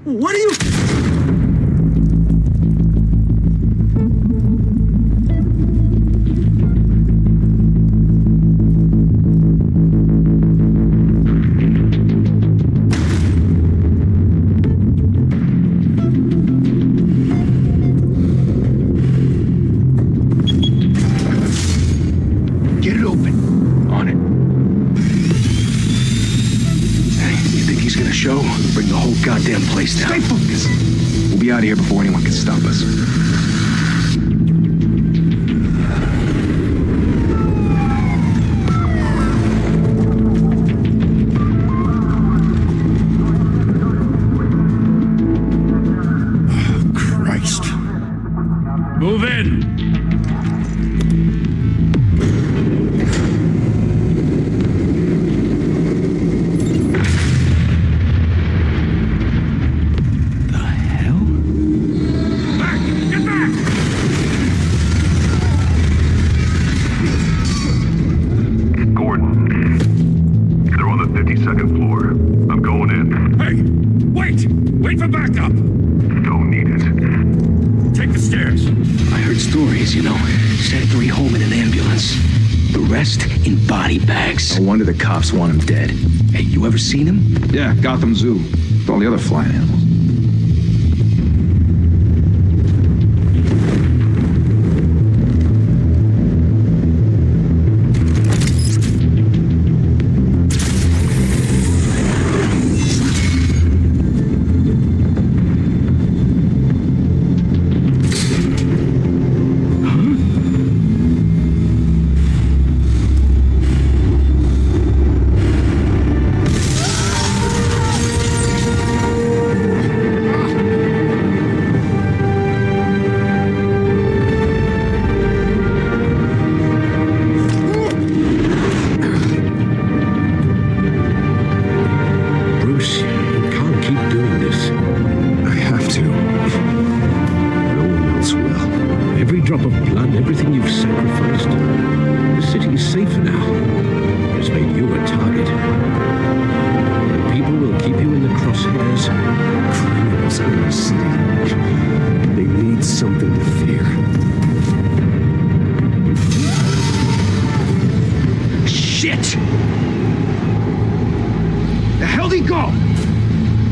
What are you... Get it open. On it. Hey, you think he's gonna show? Bring the whole goddamn place down. Stay focused. We'll be out of here before anyone can stop us. Oh, Christ. Move in! Wait for backup! Don't need it. Take the stairs. I heard stories, you know. Sent 3 home in an ambulance. The rest in body bags. No wonder the cops want him dead. Hey, you ever seen him? Yeah, Gotham Zoo. With all the other flying animals.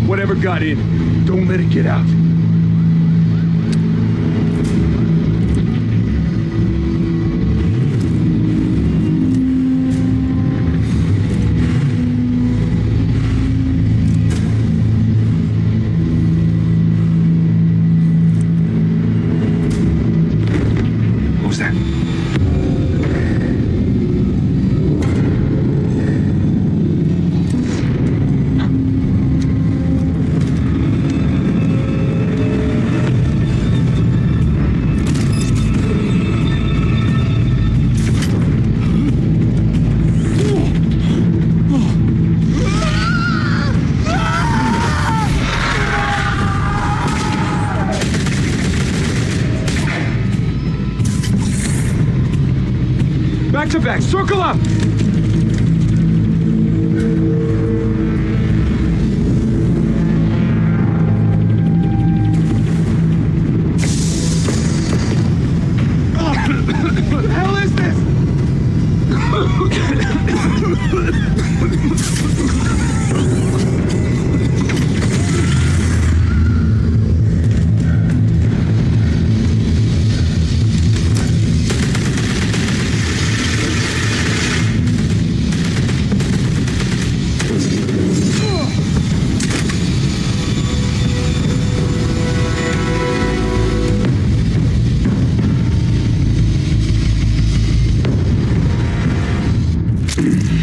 Whatever got in, don't let it get out. What was that? Back to back, circle up! What the hell is this?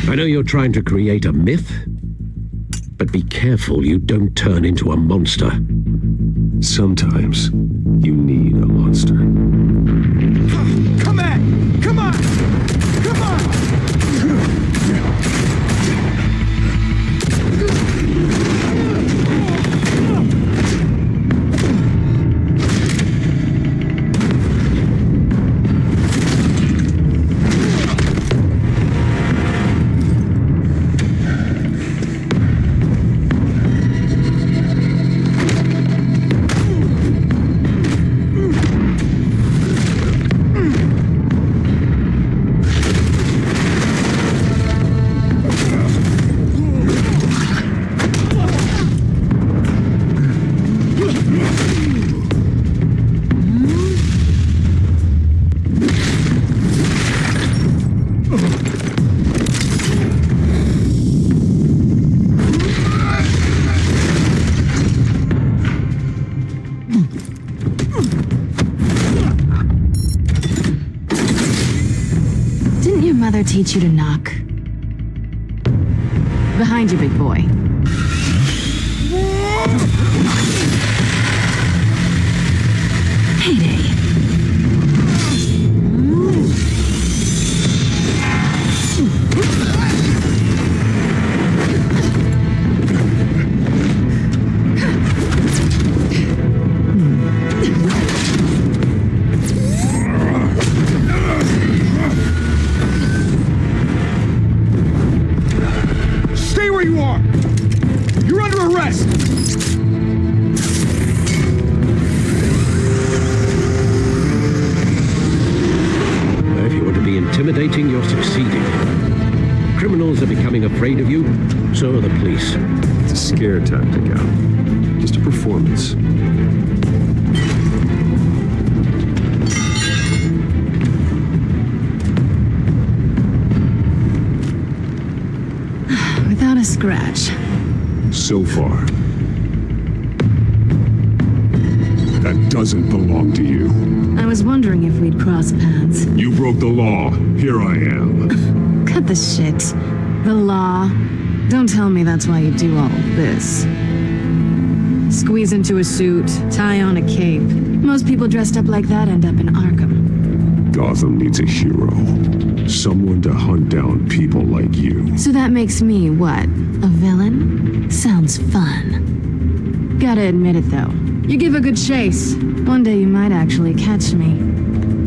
I know you're trying to create a myth, but be careful you don't turn into a monster. Sometimes you need a monster. Come on! Come on! Come on! teach you to knock. Behind you, big boy. Payday. Stay where you are! You're under arrest! If you want to be intimidating, you're succeeding. Criminals are becoming afraid of you, so are the police. It's a scare tactic, Al. Just a performance. Without a scratch. So far. That doesn't belong to you. I was wondering if we'd cross paths. You broke the law. Here I am. Cut the shit. The law. Don't tell me that's why you do all this. Squeeze into a suit, tie on a cape. Most people dressed up like that end up in Arkham. Gotham needs a hero. Someone to hunt down people like you. So that makes me, what, a villain? Sounds fun. Gotta admit it, though. You give a good chase. One day you might actually catch me.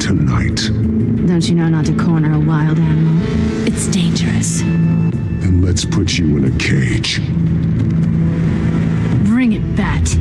Tonight. Don't you know not to corner a wild animal? It's dangerous. Then let's put you in a cage. Bring it, Bat.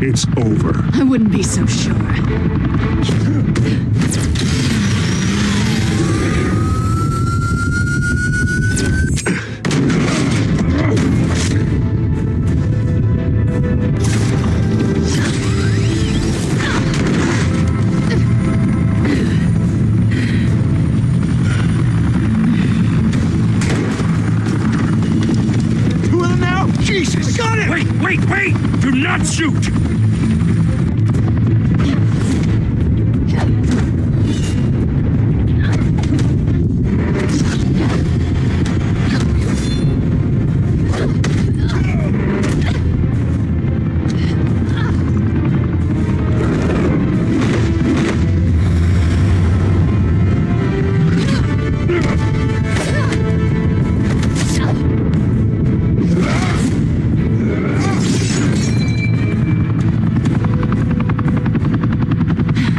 It's over. I wouldn't be so sure. Two of them now? Jesus! Got it! Wait! Do not shoot!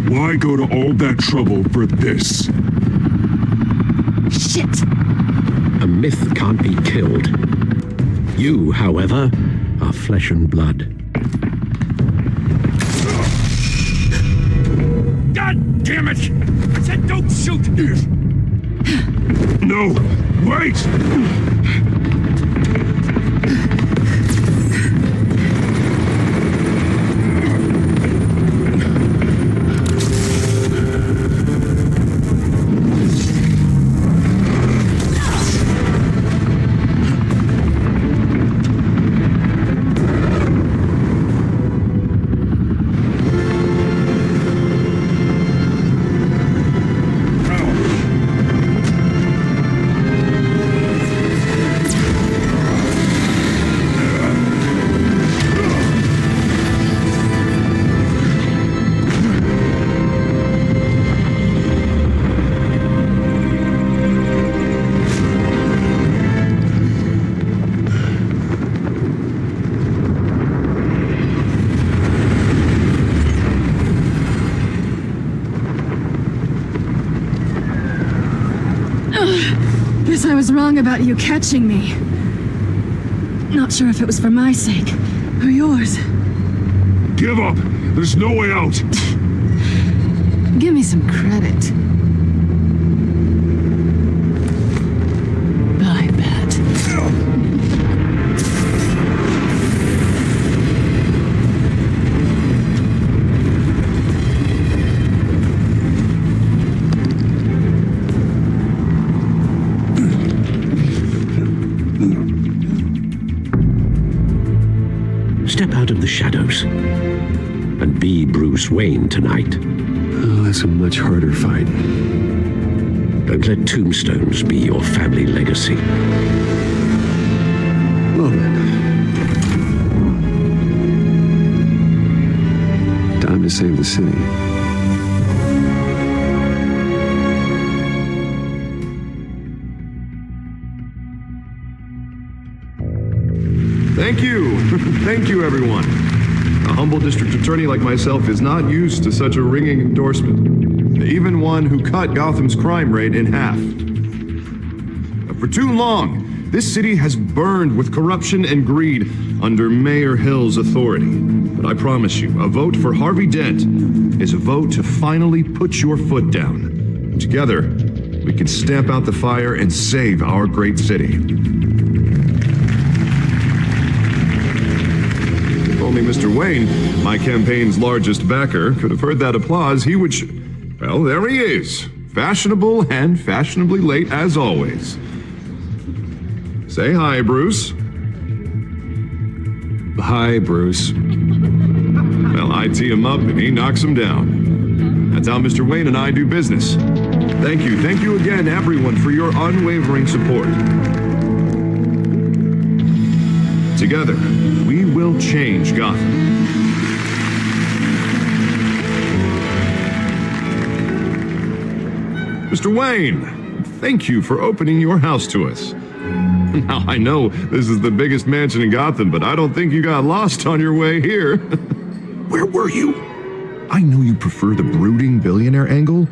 Why go to all that trouble for this? Shit! A myth can't be killed. You, however, are flesh and blood. God damn it! I said don't shoot! No! Wait! Guess I was wrong about you catching me. Not sure if it was for my sake or yours. Give up! There's no way out! Give me some credit. I bet. Step out of the shadows and be Bruce Wayne tonight. Oh, that's a much harder fight. Don't let tombstones be your family legacy. Well then. Time to save the city. Thank you. Thank you, everyone. A humble district attorney like myself is not used to such a ringing endorsement. Even one who cut Gotham's crime rate in half. For too long, this city has burned with corruption and greed under Mayor Hill's authority. But I promise you, a vote for Harvey Dent is a vote to finally put your foot down. Together, we can stamp out the fire and save our great city. If only Mr. Wayne, my campaign's largest backer, could have heard that applause, he would well, there he is. Fashionable and fashionably late as always. Say hi, Bruce. Hi, Bruce. Well, I tee him up and he knocks him down. That's how Mr. Wayne and I do business. Thank you again, everyone, for your unwavering support. Together, we will change Gotham. Mr. Wayne, thank you for opening your house to us. Now, I know this is the biggest mansion in Gotham, but I don't think you got lost on your way here. Where were you? I know you prefer the brooding billionaire angle,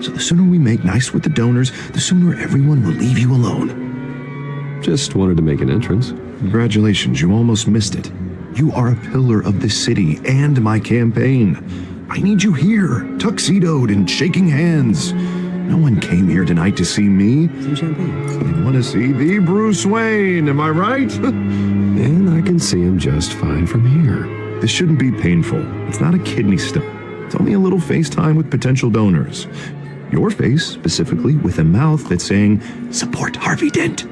so the sooner we make nice with the donors, the sooner everyone will leave you alone. Just wanted to make an entrance. Congratulations, you almost missed it. You are a pillar of this city and my campaign. I need you here, tuxedoed and shaking hands. No one came here tonight to see me. Some champagne. They want to see the Bruce Wayne, am I right? And I can see him just fine from here. This shouldn't be painful. It's not a kidney stone. It's only a little FaceTime with potential donors. Your face, specifically, with a mouth that's saying, support Harvey Dent.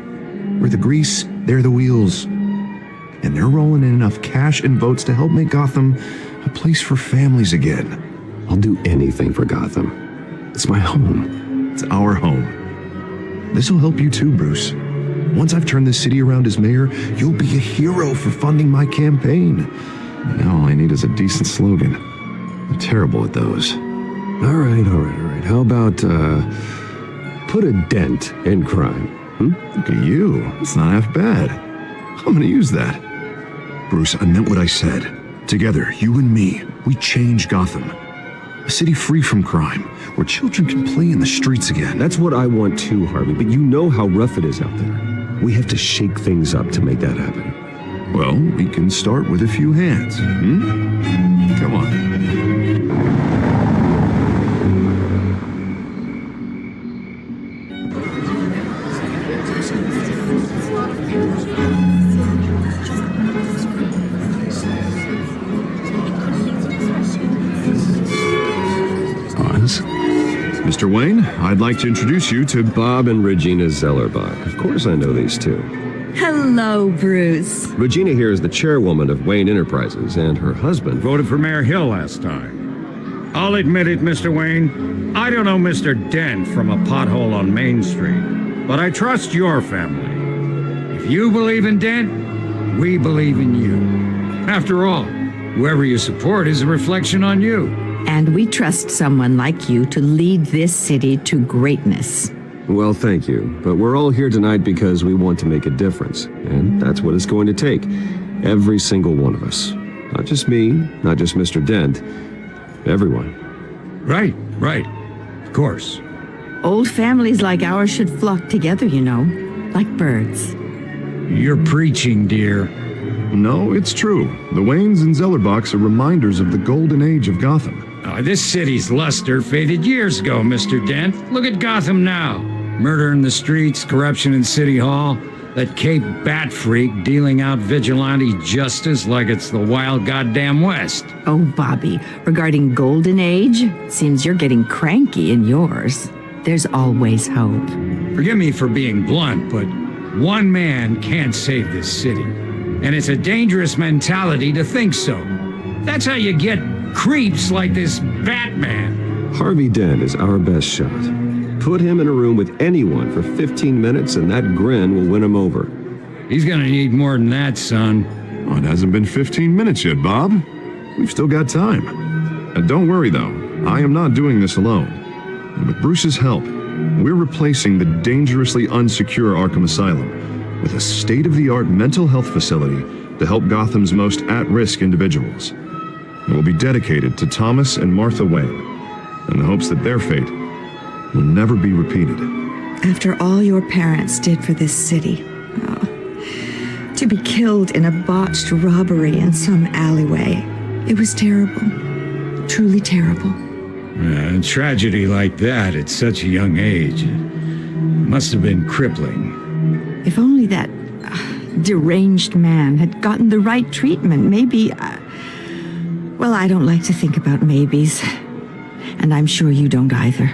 We're the grease, they're the wheels. And they're rolling in enough cash and votes to help make Gotham a place for families again. I'll do anything for Gotham. It's my home. It's our home. This'll help you too, Bruce. Once I've turned this city around as mayor, you'll be a hero for funding my campaign. Now all I need is a decent slogan. I'm terrible at those. All right. How about, put a dent in crime? Look at you. It's not half bad. I'm gonna use that. Bruce, I meant what I said. Together, you and me, we change Gotham. A city free from crime, where children can play in the streets again. That's what I want too, Harvey, but you know how rough it is out there. We have to shake things up to make that happen. Well, we can start with a few hands, Come on. Mr. Wayne, I'd like to introduce you to Bob and Regina Zellerbach. Of course I know these two. Hello, Bruce. Regina here is the chairwoman of Wayne Enterprises, and her husband Voted for Mayor Hill last time. I'll admit it, Mr. Wayne. I don't know Mr. Dent from a pothole on Main Street, but I trust your family. If you believe in Dent, we believe in you. After all, whoever you support is a reflection on you. And we trust someone like you to lead this city to greatness. Well, thank you. But we're all here tonight because we want to make a difference. And that's what it's going to take. Every single one of us. Not just me, not just Mr. Dent. Everyone. Right. Of course. Old families like ours should flock together, you know, like birds. You're preaching, dear. No, it's true. The Waynes and Zellerbachs are reminders of the golden age of Gotham. This city's luster faded years ago, Mr. Dent. Look at Gotham now. Murder in the streets, corruption in City Hall, that Cape Bat freak dealing out vigilante justice like it's the wild goddamn West. Oh, Bobby, regarding Golden Age, seems you're getting cranky in yours. There's always hope. Forgive me for being blunt, but one man can't save this city. And it's a dangerous mentality to think so. That's how you get creeps like this Batman. Harvey Dent is our best shot. Put him in a room with anyone for 15 minutes and that grin will win him over. He's gonna need more than that, son. Oh, it hasn't been 15 minutes yet, Bob. We've still got time. And don't worry, though. I am not doing this alone. And with Bruce's help, we're replacing the dangerously unsecure Arkham Asylum with a state-of-the-art mental health facility to help Gotham's most at-risk individuals. It will be dedicated to Thomas and Martha Wayne, in the hopes that their fate will never be repeated. After all your parents did for this city, to be killed in a botched robbery in some alleyway, it was terrible. Truly terrible. A tragedy like that at such a young age must have been crippling. If only that deranged man had gotten the right treatment, maybe... well, I don't like to think about maybes. And I'm sure you don't either.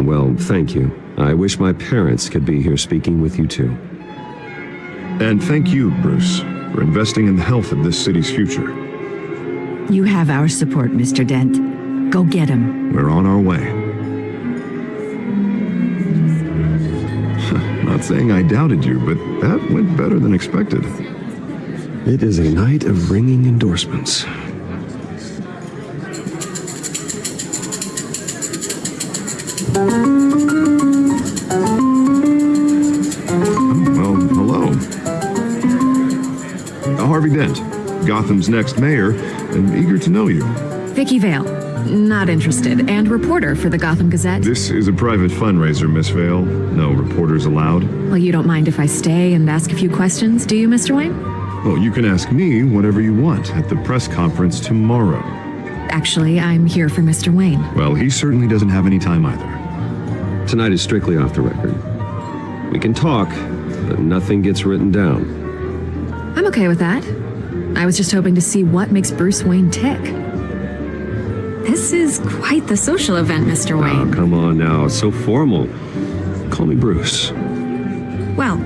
Well, thank you. I wish my parents could be here speaking with you too. And thank you, Bruce, for investing in the health of this city's future. You have our support, Mr. Dent. Go get him. We're on our way. Not saying I doubted you, but that went better than expected. It is a night of ringing endorsements. Well, hello. Harvey Dent, Gotham's next mayor, and eager to know you. Vicky Vale. Not interested. And reporter for the Gotham Gazette. This is a private fundraiser, Miss Vale. No reporters allowed. Well, you don't mind if I stay and ask a few questions, do you, Mr. Wayne? Well, you can ask me whatever you want at the press conference tomorrow. Actually, I'm here for Mr. Wayne. Well, he certainly doesn't have any time either. Tonight is strictly off the record. We can talk, but nothing gets written down. I'm okay with that. I was just hoping to see what makes Bruce Wayne tick. This is quite the social event, Mr. Wayne. Oh, come on now. It's so formal. Call me Bruce. Well,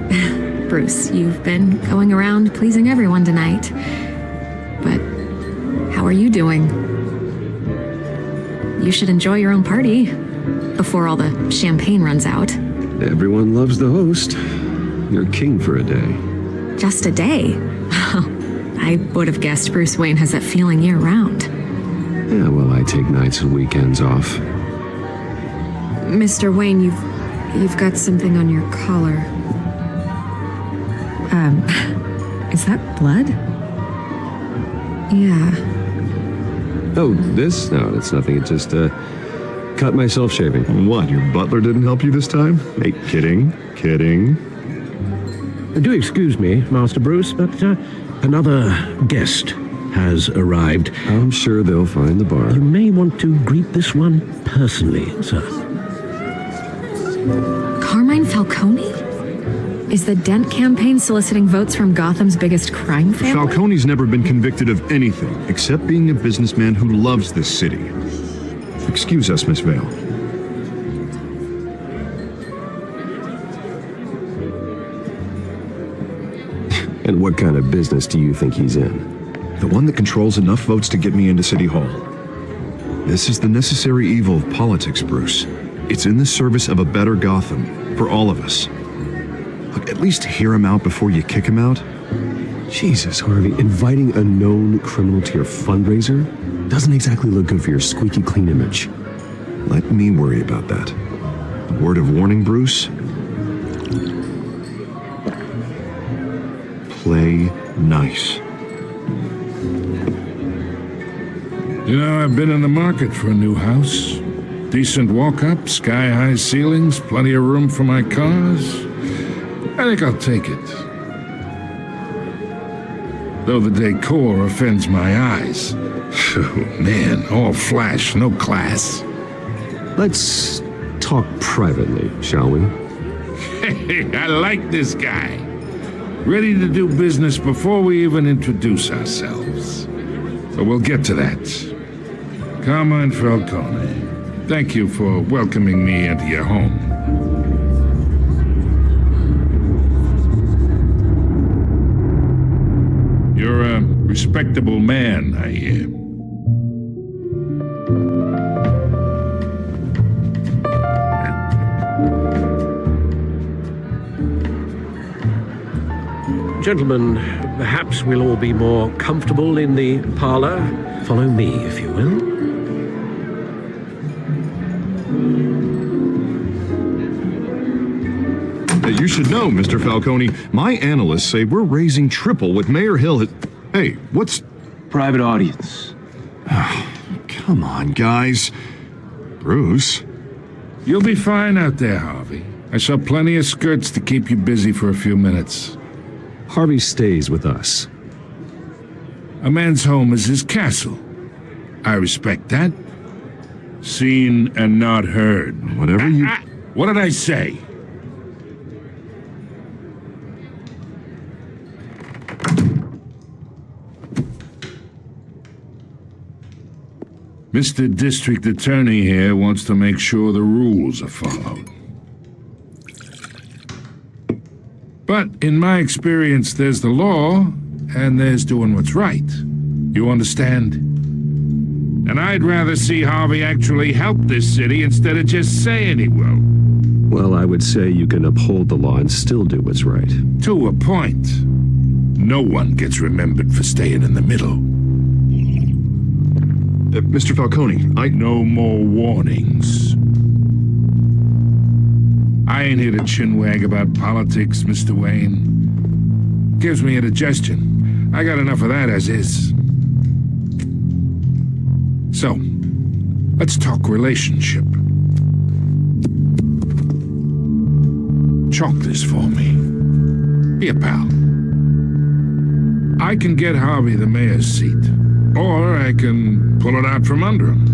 Bruce, you've been going around pleasing everyone tonight. But how are you doing? You should enjoy your own party before all the champagne runs out. Everyone loves the host. You're king for a day. Just a day? I would have guessed Bruce Wayne has that feeling year-round. Yeah, well, I take nights and weekends off. Mr. Wayne, you've got something on your collar. Is that blood? Yeah. Oh, this? No, that's nothing. It just, cut myself shaving. What, your butler didn't help you this time? Hey, kidding. Do excuse me, Master Bruce, but another guest has arrived. I'm sure they'll find the bar. You may want to greet this one personally, sir. Carmine Falcone? Is the Dent campaign soliciting votes from Gotham's biggest crime family? Falcone's never been convicted of anything except being a businessman who loves this city. Excuse us, Miss Vale. And what kind of business do you think he's in? The one that controls enough votes to get me into City Hall. This is the necessary evil of politics, Bruce. It's in the service of a better Gotham, for all of us. Look, at least hear him out before you kick him out. Jesus, Harvey, inviting a known criminal to your fundraiser doesn't exactly look good for your squeaky clean image. Let me worry about that. A word of warning, Bruce. Play nice. You know, I've been in the market for a new house. Decent walk-up, sky-high ceilings, plenty of room for my cars. I think I'll take it. Though the decor offends my eyes. Oh, man, all flash, no class. Let's talk privately, shall we? Hey, I like this guy. Ready to do business before we even introduce ourselves. But we'll get to that. Carmine Falcone, thank you for welcoming me into your home. You're a respectable man, I hear. Gentlemen, perhaps we'll all be more comfortable in the parlor. Follow me, if you will. You should know, Mr. Falcone, my analysts say we're raising triple what Mayor Hill has... Hey, what's... Private audience. Come on, guys. Bruce? You'll be fine out there, Harvey. I saw plenty of skirts to keep you busy for a few minutes. Harvey stays with us. A man's home is his castle. I respect that. Seen and not heard. Whatever you... What did I say? Mr. District Attorney here wants to make sure the rules are followed. But in my experience, there's the law, and there's doing what's right. You understand? And I'd rather see Harvey actually help this city instead of just saying he will. Well, I would say you can uphold the law and still do what's right. To a point. No one gets remembered for staying in the middle. Mr. Falcone, No more warnings. I ain't here to chinwag about politics, Mr. Wayne. Gives me indigestion. I got enough of that as is. So, let's talk relationship. Chalk this for me. Be a pal. I can get Harvey the mayor's seat, or I can pull it out from under him.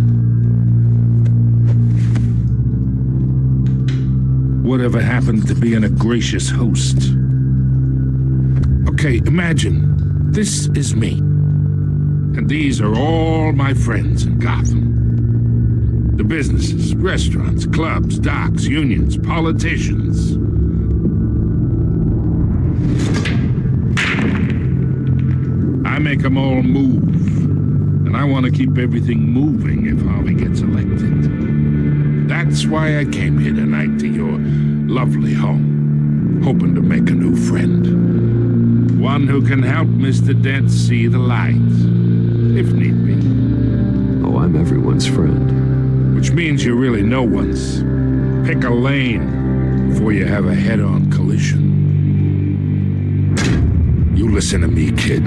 Whatever happened to being a gracious host? Okay, imagine, this is me. And these are all my friends in Gotham. The businesses, restaurants, clubs, docks, unions, politicians. I make them all move. And I want to keep everything moving if Harvey gets elected. That's why I came here tonight to your lovely home, hoping to make a new friend. One who can help Mr. Dent see the light, if need be. Oh, I'm everyone's friend. Which means you're really no one's. Pick a lane before you have a head-on collision. You listen to me, kid.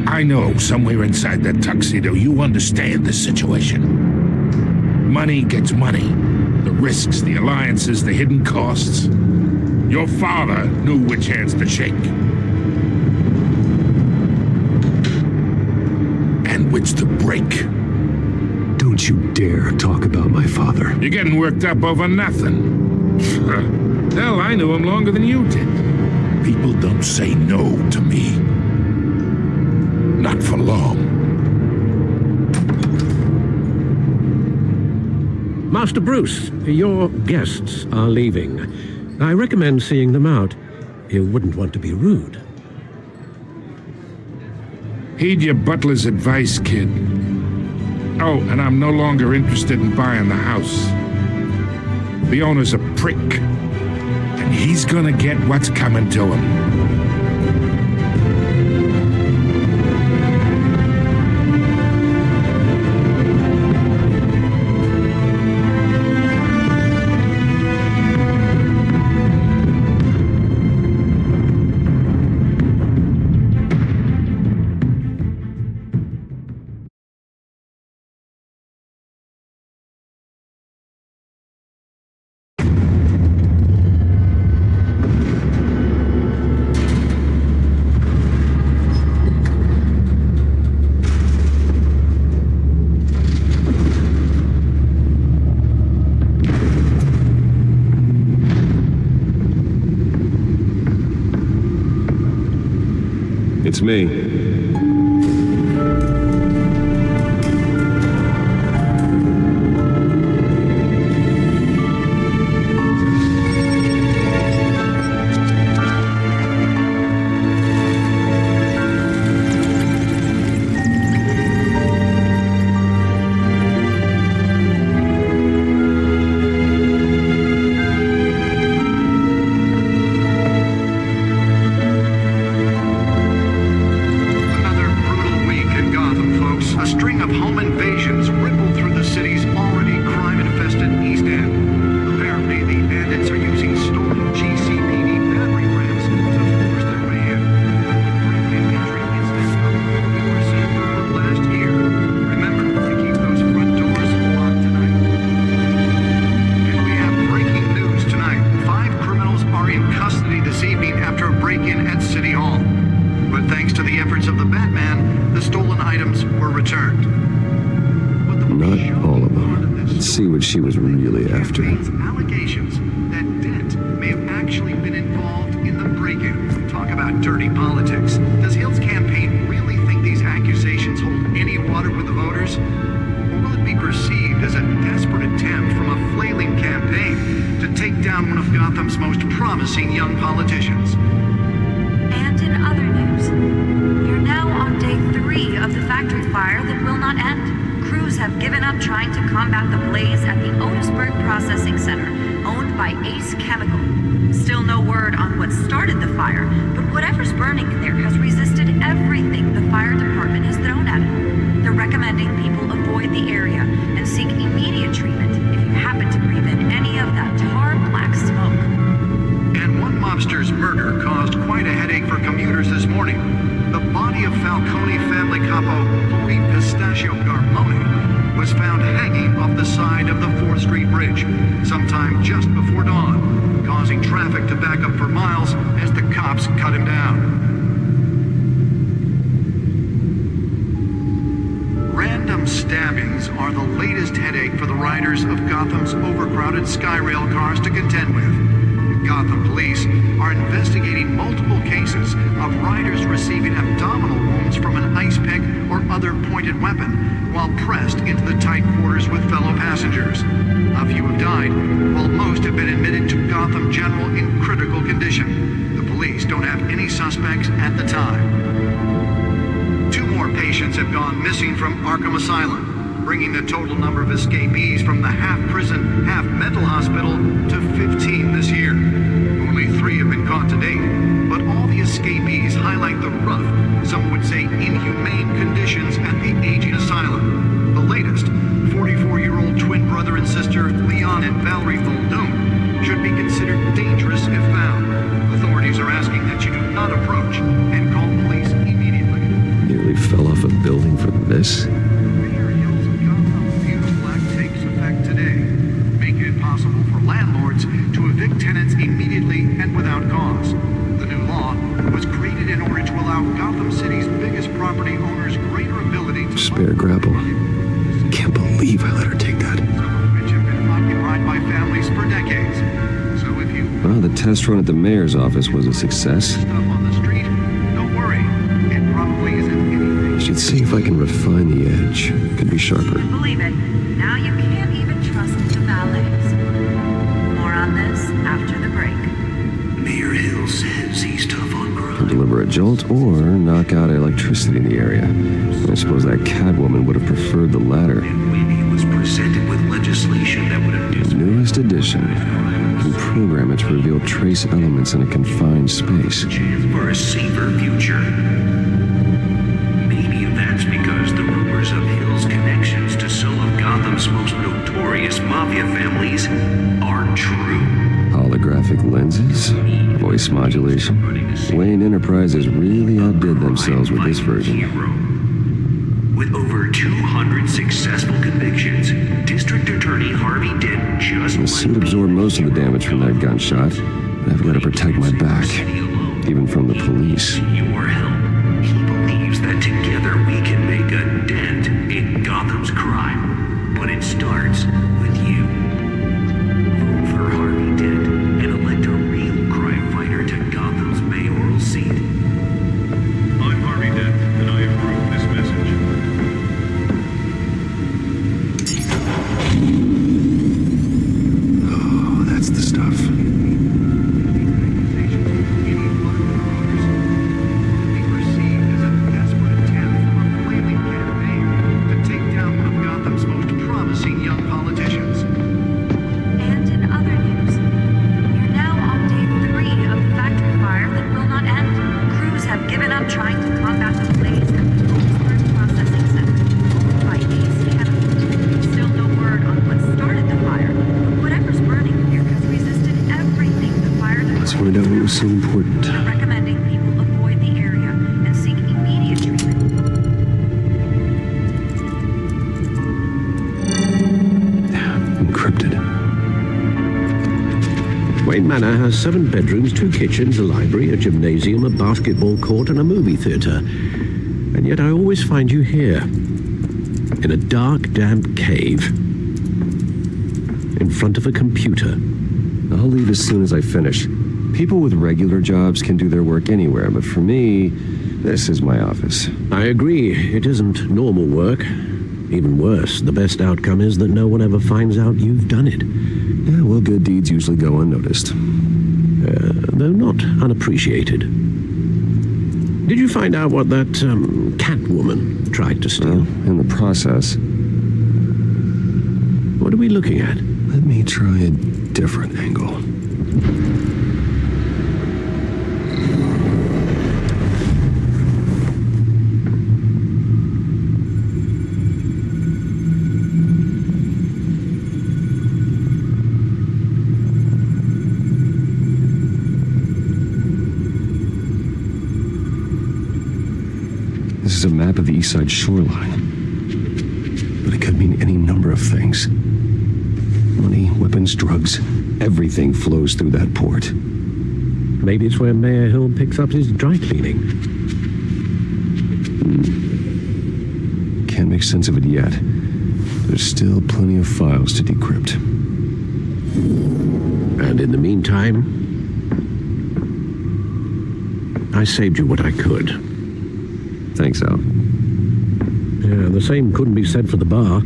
I know somewhere inside that tuxedo you understand this situation. Money gets money. The risks, the alliances, the hidden costs. Your father knew which hands to shake. And which to break. Don't you dare talk about my father. You're getting worked up over nothing. Hell, I knew him longer than you did. People don't say no to me. Not for long. Master Bruce, your guests are leaving. I recommend seeing them out. You wouldn't want to be rude. Heed your butler's advice, kid. Oh, and I'm no longer interested in buying the house. The owner's a prick. And he's gonna get what's coming to him. It's me. She was really after. Allegations that Dent may have actually been involved in the break-in. Talk about dirty politics. Does Hill's campaign really think these accusations hold any water with the voters? Or will it be perceived as a desperate attempt from a flailing campaign to take down one of Gotham's most promising young politicians? And in other news, you're now on day 3 of the factory fire that will not end. Crews have given up trying to combat the blaze at the Otisburg Processing Center, owned by Ace Chemical. Still no word on what started the fire, but whatever's burning in there has resisted everything the fire department has thrown at it. They're recommending people avoid the area and seek immediate treatment if you happen to breathe in any of that tar black smoke. And one mobster's murder caused quite a headache for commuters this morning. The body of Falcone family capo Louis Pistachio Garmone was found hanging off the side of the 4th Street Bridge sometime just before dawn, causing traffic to back up for miles as the cops cut him down. Random stabbings are the latest headache for the riders of Gotham's overcrowded Skyrail cars to contend with. Gotham police are investigating multiple cases of riders receiving abdominal wounds from an ice pick or other pointed weapon while pressed into the tight quarters with fellow passengers. A few have died, while most have been admitted to Gotham General in critical condition. The police don't have any suspects at the time. 2 more patients have gone missing from Arkham Asylum, bringing the total number of escapees from the half-prison, half-mental hospital to 15 this year. Only 3 have been caught to date, but all the escapees highlight the rough, some would say inhumane conditions at the aging asylum. The latest, 44-year-old twin brother and sister Leon and Valerie Muldoon, should be considered dangerous if found. Authorities are asking that you do not approach and call police immediately. Nearly fell off a building for this? Landlords to evict tenants immediately and without cause. The new law was created in order to allow Gotham City's biggest property owners greater ability to... Spare grapple. Can't believe I let her take that. Some of which have been occupied by families for decades. So if you... Well, the test run at the mayor's office was a success. ...stuff on the street, don't worry. It probably isn't anything... Should see if I can refine the edge. Could be sharper. Believe it. Now you can't even trust the valets. On this after the break. Mayor Hill says he's tough on crime. Can deliver a jolt or knock out electricity in the area. I suppose that Catwoman would have preferred the latter. And when he was presented with legislation that would have... Newest edition. Can program it to reveal trace elements in a confined space. Chance for a safer future. Maybe that's because the rumors of Hill's connections to some of Gotham's most notorious mafia families aren't true. Holographic lenses? Voice modulation? Wayne Enterprises really outdid themselves with this version. With over 200 successful convictions, District Attorney Harvey Dent just... The suit absorbed most of the damage from that gunshot. I've got to protect my back, even from the police. Your help. He believes that together we can make a dent in Gotham's crime. But it starts with you. Vote for Harvey Dent and elect a real crime fighter to Gotham's mayoral seat. I'm Harvey find out what was so important. We're recommending people avoid the area and seek immediate treatment. Encrypted. Wayne Manor has 7 bedrooms, 2 kitchens, a library, a gymnasium, a basketball court, and a movie theater. And yet I always find you here, in a dark, damp cave, in front of a computer. I'll leave as soon as I finish. People with regular jobs can do their work anywhere, but for me, this is my office. I agree. It isn't normal work. Even worse, the best outcome is that no one ever finds out you've done it. Yeah, well, good deeds usually go unnoticed. Though not unappreciated. Did you find out what that, cat woman tried to steal? In the process. What are we looking at? Let me try a different angle. This is a map of the East Side shoreline. But it could mean any number of things. Money, weapons, drugs, everything flows through that port. Maybe it's where Mayor Hill picks up his dry cleaning. Can't make sense of it yet. There's still plenty of files to decrypt. And in the meantime, I saved you what I could. Thanks, Al. Yeah, the same couldn't be said for the bar.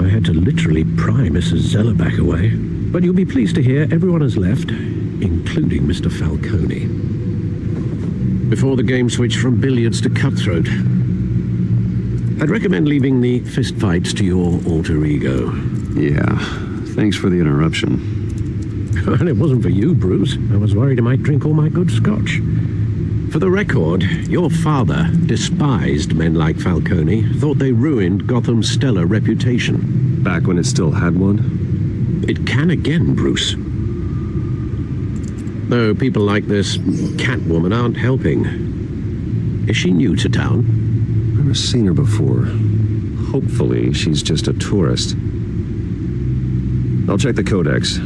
I had to literally pry Mrs. Zeller back away. But you'll be pleased to hear everyone has left, including Mr. Falcone. Before the game switched from billiards to cutthroat, I'd recommend leaving the fistfights to your alter ego. Yeah, thanks for the interruption. Well, it wasn't for you, Bruce. I was worried I might drink all my good scotch. For the record, your father despised men like Falcone, thought they ruined Gotham's stellar reputation. Back when it still had one? It can again, Bruce. Though people like this Catwoman aren't helping. Is she new to town? Never seen her before. Hopefully, she's just a tourist. I'll check the codex.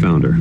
Found her.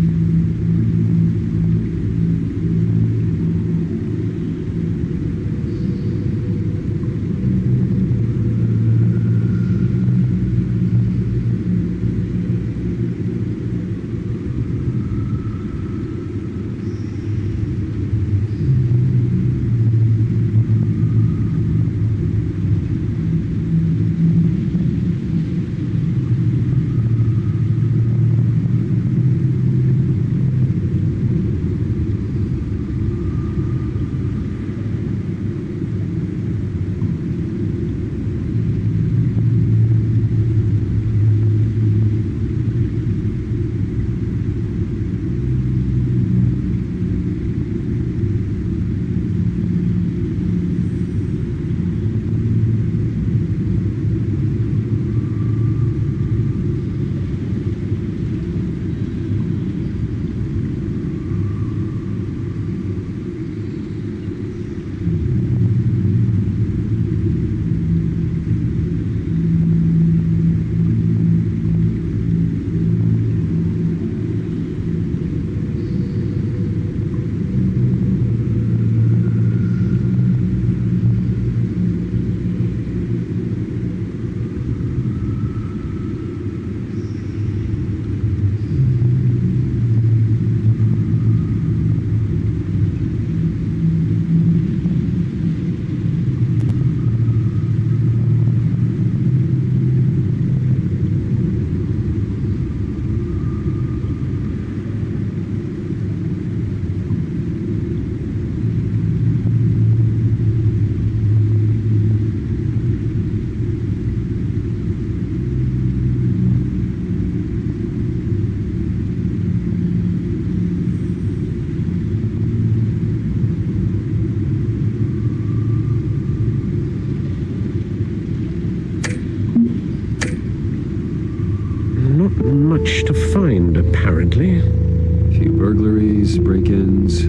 much to find, apparently. A few burglaries, break-ins.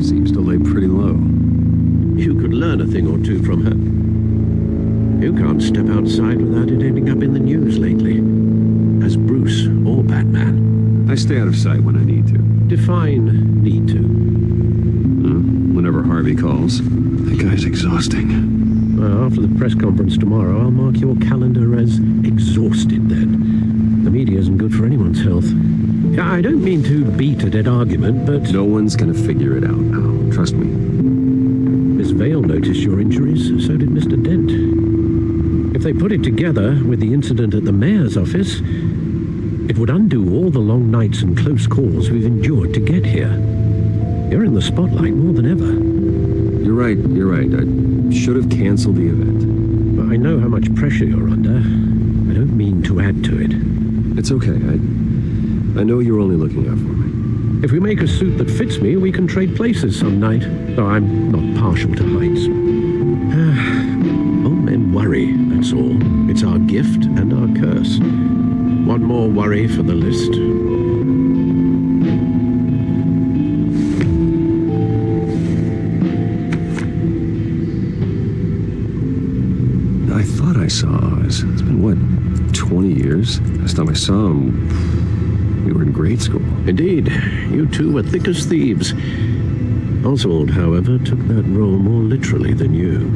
Seems to lay pretty low. You could learn a thing or two from her. You can't step outside without it ending up in the news lately. As Bruce or Batman. I stay out of sight when I need to. Define need to. Whenever Harvey calls. That guy's exhausting. Well, after the press conference tomorrow, I'll mark your calendar as exhausted then. The media isn't good for anyone's health. I don't mean to beat a dead argument, but... No one's gonna figure it out now. Trust me. Miss Vale noticed your injuries, so did Mr. Dent. If they put it together with the incident at the mayor's office, it would undo all the long nights and close calls we've endured to get here. You're in the spotlight more than ever. You're right. I should have canceled the event. But I know how much pressure you're under. I don't mean to add to it. It's okay. I know you're only looking out for me. If we make a suit that fits me, we can trade places some night. Though I'm not partial to heights. Old men worry, that's all. It's our gift and our curse. One more worry for the list. I thought I saw Oz. It's been, what, 20 years? Last time I saw him, we were in grade school. Indeed. You two were thick as thieves. Oswald, however, took that role more literally than you.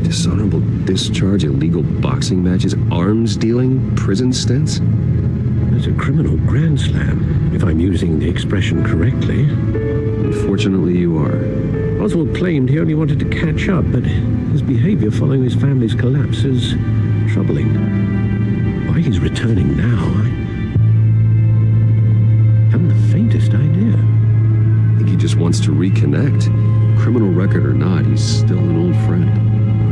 Dishonorable discharge, illegal boxing matches, arms dealing, prison stints? That's a criminal grand slam, if I'm using the expression correctly. Unfortunately, you are. Oswald claimed he only wanted to catch up, but his behavior following his family's collapse is troubling. Why he's returning now, I haven't the faintest idea. I think he just wants to reconnect. Criminal record or not, he's still an old friend.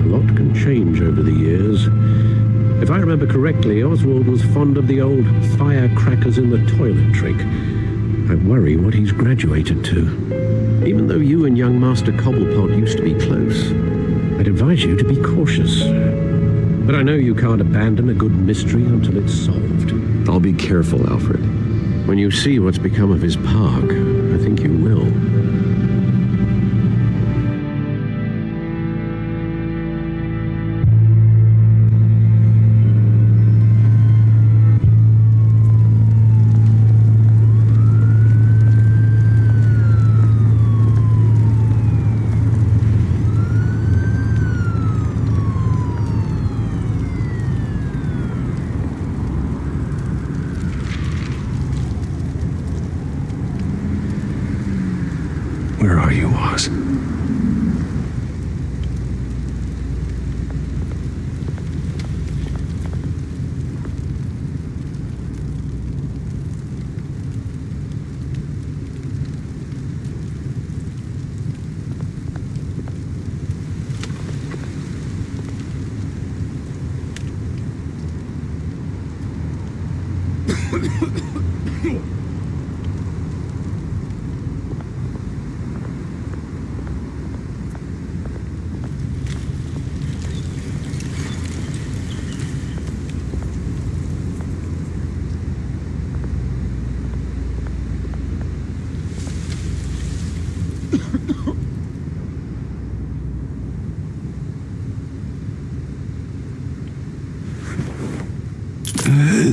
A lot can change over the years. If I remember correctly, Oswald was fond of the old firecrackers in the toilet trick. I worry what he's graduated to. Even though you and young Master Cobblepot used to be close, I'd advise you to be cautious. But I know you can't abandon a good mystery until it's solved. I'll be careful, Alfred. When you see what's become of his park, I think you will. Where are you, Oz?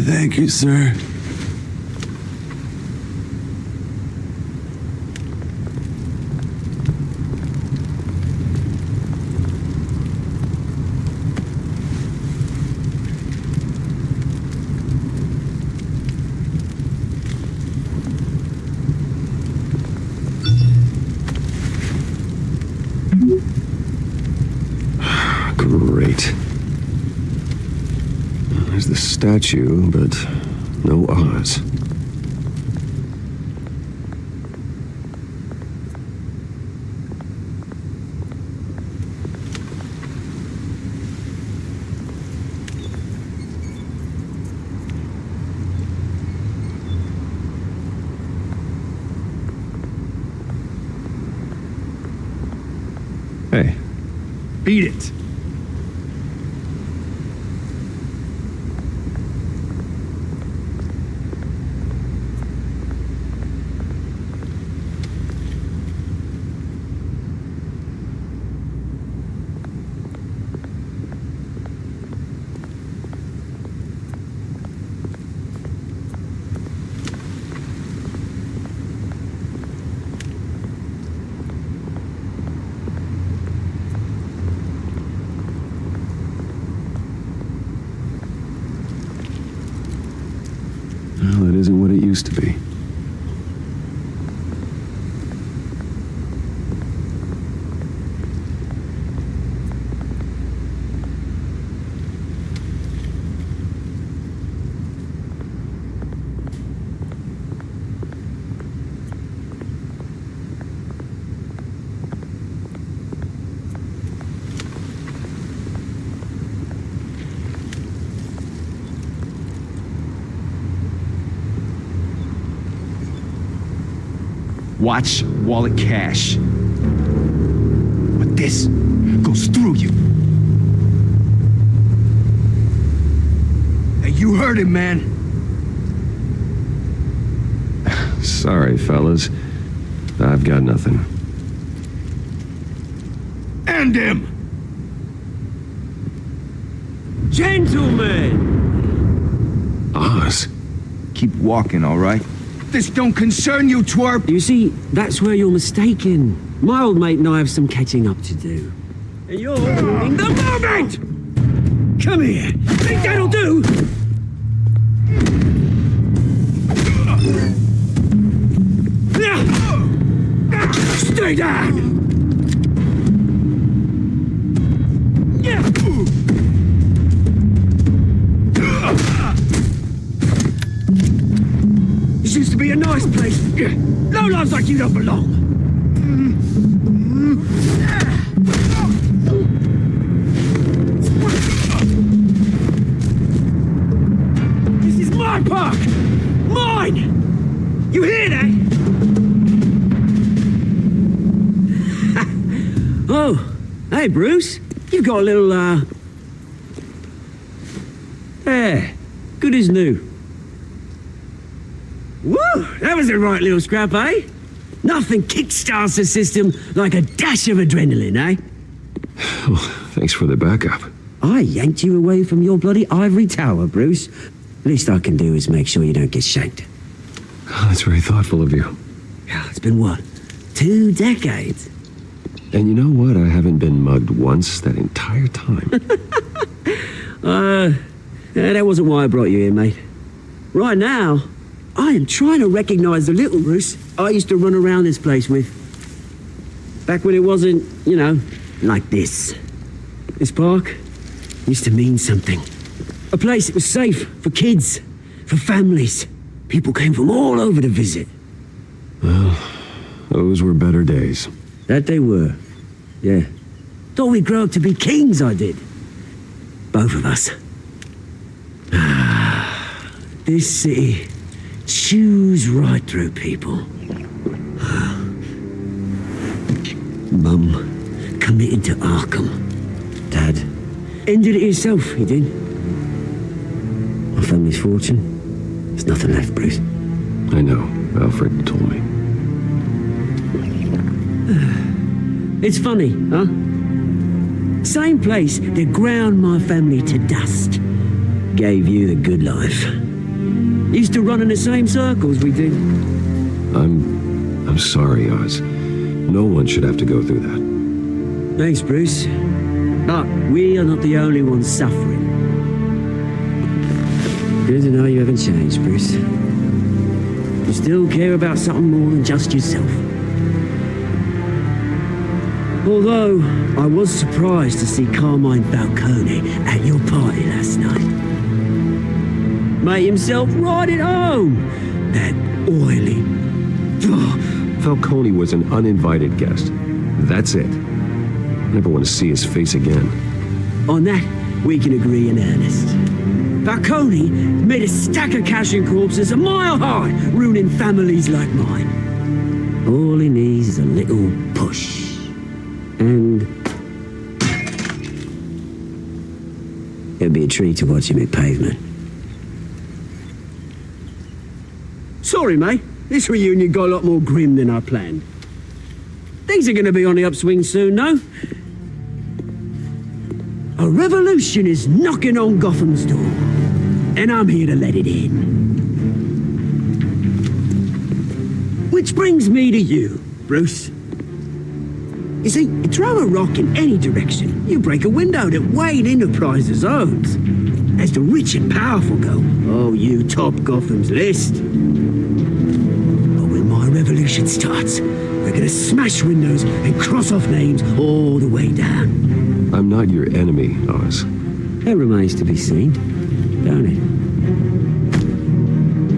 Thank you, sir. Great. There's the statue, but no Oz. Hey. Beat it. Well, it isn't what it used to be. Watch wallet cash. But this goes through you. Hey, you heard him, man. Sorry, fellas. I've got nothing. End him! Gentlemen! Oz. Keep walking, all right? This don't concern you, twerp! You see, that's where you're mistaken. My old mate and I have some catching up to do. And you're ruining the moment! Come here! Think that'll do? Stay down! This used to be a nice place. Lowlifes like you don't belong. This is my park! Mine! You hear that? Oh, hey, Bruce. You've got a little, there. Good as new. Woo! That was a right little scrap, eh? Nothing kickstarts the system like a dash of adrenaline, eh? Well, thanks for the backup. I yanked you away from your bloody ivory tower, Bruce. Least I can do is make sure you don't get shanked. Oh, that's very thoughtful of you. Yeah, it's been what? 2 decades? And you know what? I haven't been mugged once that entire time. That wasn't why I brought you here, mate. Right now, I am trying to recognize the little Bruce I used to run around this place with. Back when it wasn't, you know, like this. This park used to mean something. A place that was safe for kids, for families. People came from all over to visit. Well, those were better days. That they were, yeah. Thought we'd grow up to be kings, I did. Both of us. This city chews right through people. Mum committed to Arkham. Dad ended it himself, he did. My family's fortune. There's nothing left, Bruce. I know. Alfred told me. It's funny, huh? Same place that ground my family to dust gave you the good life. Used to run in the same circles we did. I'm sorry, Oz. No one should have to go through that. Thanks, Bruce. But we are not the only ones suffering. Good to know you haven't changed, Bruce. You still care about something more than just yourself. Although, I was surprised to see Carmine Falcone at your party last night. Made himself right at home. That oily... Falcone was an uninvited guest. That's it. I never want to see his face again. On that, we can agree in earnest. Falcone made a stack of cash and corpses a mile high, ruining families like mine. All he needs is a little push. And it'll be a treat to watch him hit pavement. Sorry, mate. This reunion got a lot more grim than I planned. Things are going to be on the upswing soon, no? A revolution is knocking on Gotham's door, and I'm here to let it in. Which brings me to you, Bruce. You see, you throw a rock in any direction, you break a window that Wayne Enterprises owns. As the rich and powerful go, oh, you top Gotham's list. But when my revolution starts, we're gonna smash windows and cross off names all the way down. I'm not your enemy, Oz. That remains to be seen, don't it?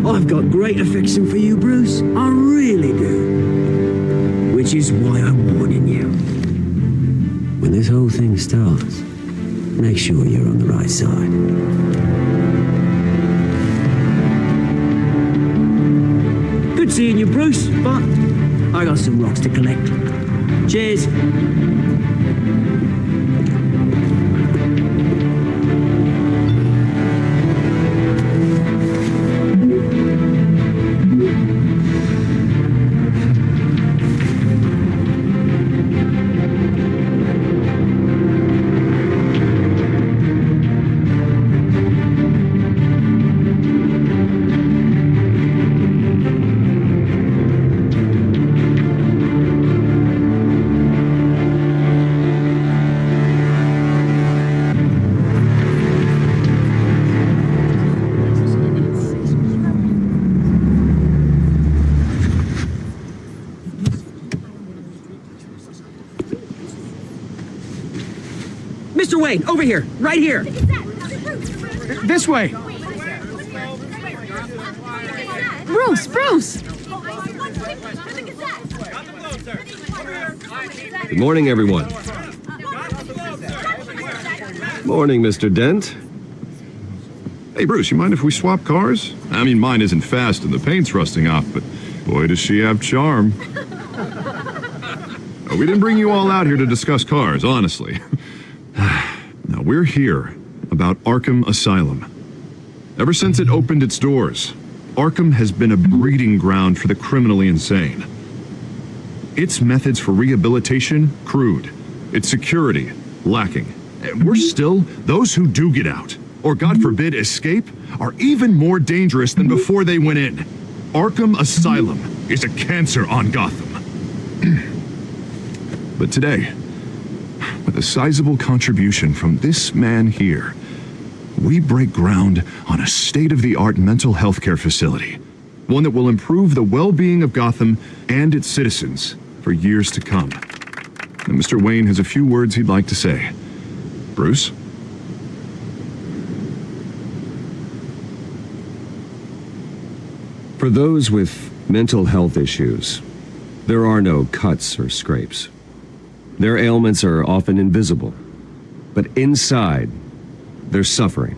I've got great affection for you, Bruce. I really do. Which is why I'm warning you. When this whole thing starts, make sure you're on the right side. Good seeing you, Bruce, but I got some rocks to collect. Cheers. Mr. Wayne, over here, right here. This way. Bruce! Good morning, everyone. Morning, Mr. Dent. Hey, Bruce, you mind if we swap cars? I mean, mine isn't fast and the paint's rusting off, but boy, does she have charm. We didn't bring you all out here to discuss cars, honestly. Now, we're here about Arkham Asylum. Ever since it opened its doors, Arkham has been a breeding ground for the criminally insane. Its methods for rehabilitation, crude. Its security, lacking. And worse still, those who do get out, or God forbid escape, are even more dangerous than before they went in. Arkham Asylum is a cancer on Gotham. But today, with a sizable contribution from this man here, we break ground on a state-of-the-art mental health care facility. One that will improve the well-being of Gotham and its citizens for years to come. And Mr. Wayne has a few words he'd like to say. Bruce? For those with mental health issues, there are no cuts or scrapes. Their ailments are often invisible, but inside, they're suffering.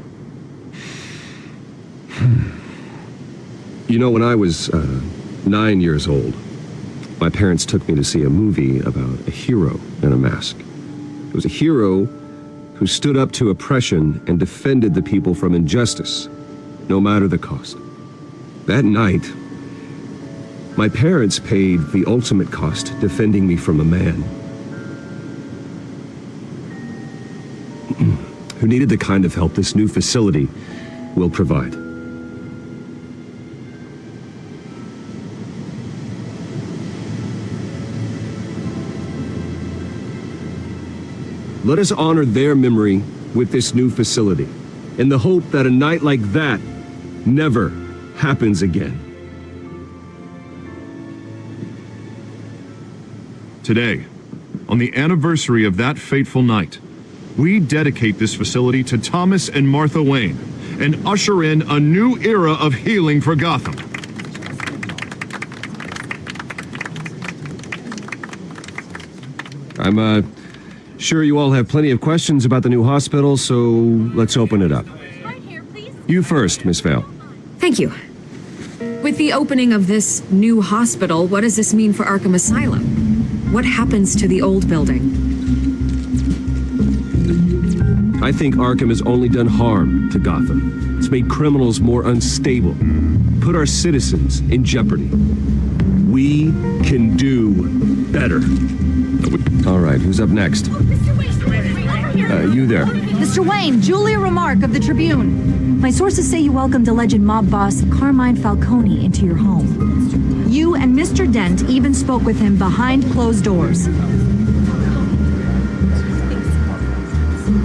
You know, when I was 9 years old, my parents took me to see a movie about a hero in a mask. It was a hero who stood up to oppression and defended the people from injustice, no matter the cost. That night, my parents paid the ultimate cost defending me from a man who needed the kind of help this new facility will provide. Let us honor their memory with this new facility, in the hope that a night like that never happens again. Today, on the anniversary of that fateful night, we dedicate this facility to Thomas and Martha Wayne and usher in a new era of healing for Gotham. I'm sure you all have plenty of questions about the new hospital, so let's open it up. You first, Miss Vale. Thank you. With the opening of this new hospital, what does this mean for Arkham Asylum? What happens to the old building? I think Arkham has only done harm to Gotham. It's made criminals more unstable, put our citizens in jeopardy. We can do better. All right, who's up next? You there. Mr. Wayne, Julia Remark of the Tribune. My sources say you welcomed alleged mob boss Carmine Falcone into your home. You and Mr. Dent even spoke with him behind closed doors.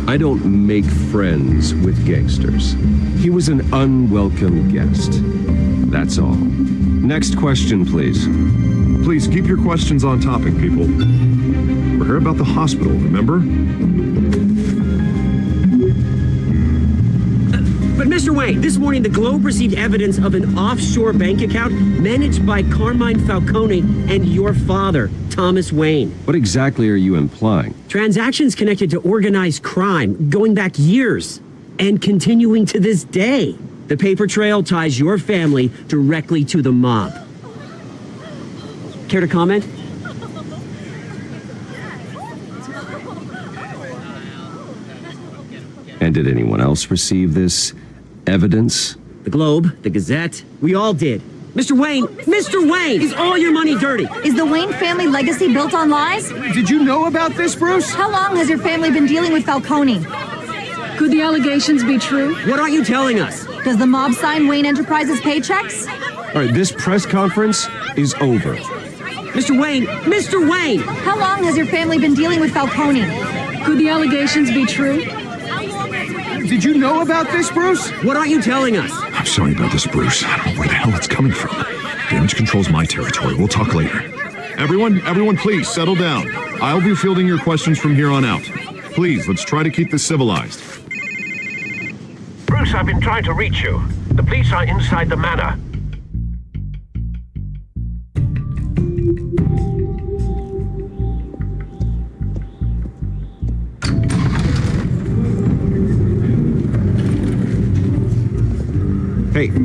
I don't make friends with gangsters. He was an unwelcome guest. That's all. Next question, please. Please keep your questions on topic, people. We're here about the hospital, remember? But Mr. Wayne, this morning the Globe received evidence of an offshore bank account managed by Carmine Falcone and your father, Thomas Wayne. What exactly are you implying? Transactions connected to organized crime going back years and continuing to this day. The paper trail ties your family directly to the mob. Care to comment? And did anyone else receive this evidence? The Globe, the Gazette, we all did. Mr. Wayne, is all your money dirty? Is the Wayne family legacy built on lies? Did you know about this, Bruce? How long has your family been dealing with Falcone? Could the allegations be true? What aren't you telling us? Does the mob sign Wayne Enterprises paychecks? All right, this press conference is over. Mr. Wayne! How long has your family been dealing with Falcone? Could the allegations be true? Did you know about this, Bruce? What aren't you telling us? I'm sorry about this, Bruce. I don't know where the hell it's coming from. Damage control's my territory. We'll talk later. Everyone, please settle down. I'll be fielding your questions from here on out. Please, let's try to keep this civilized. Bruce, I've been trying to reach you. The police are inside the manor.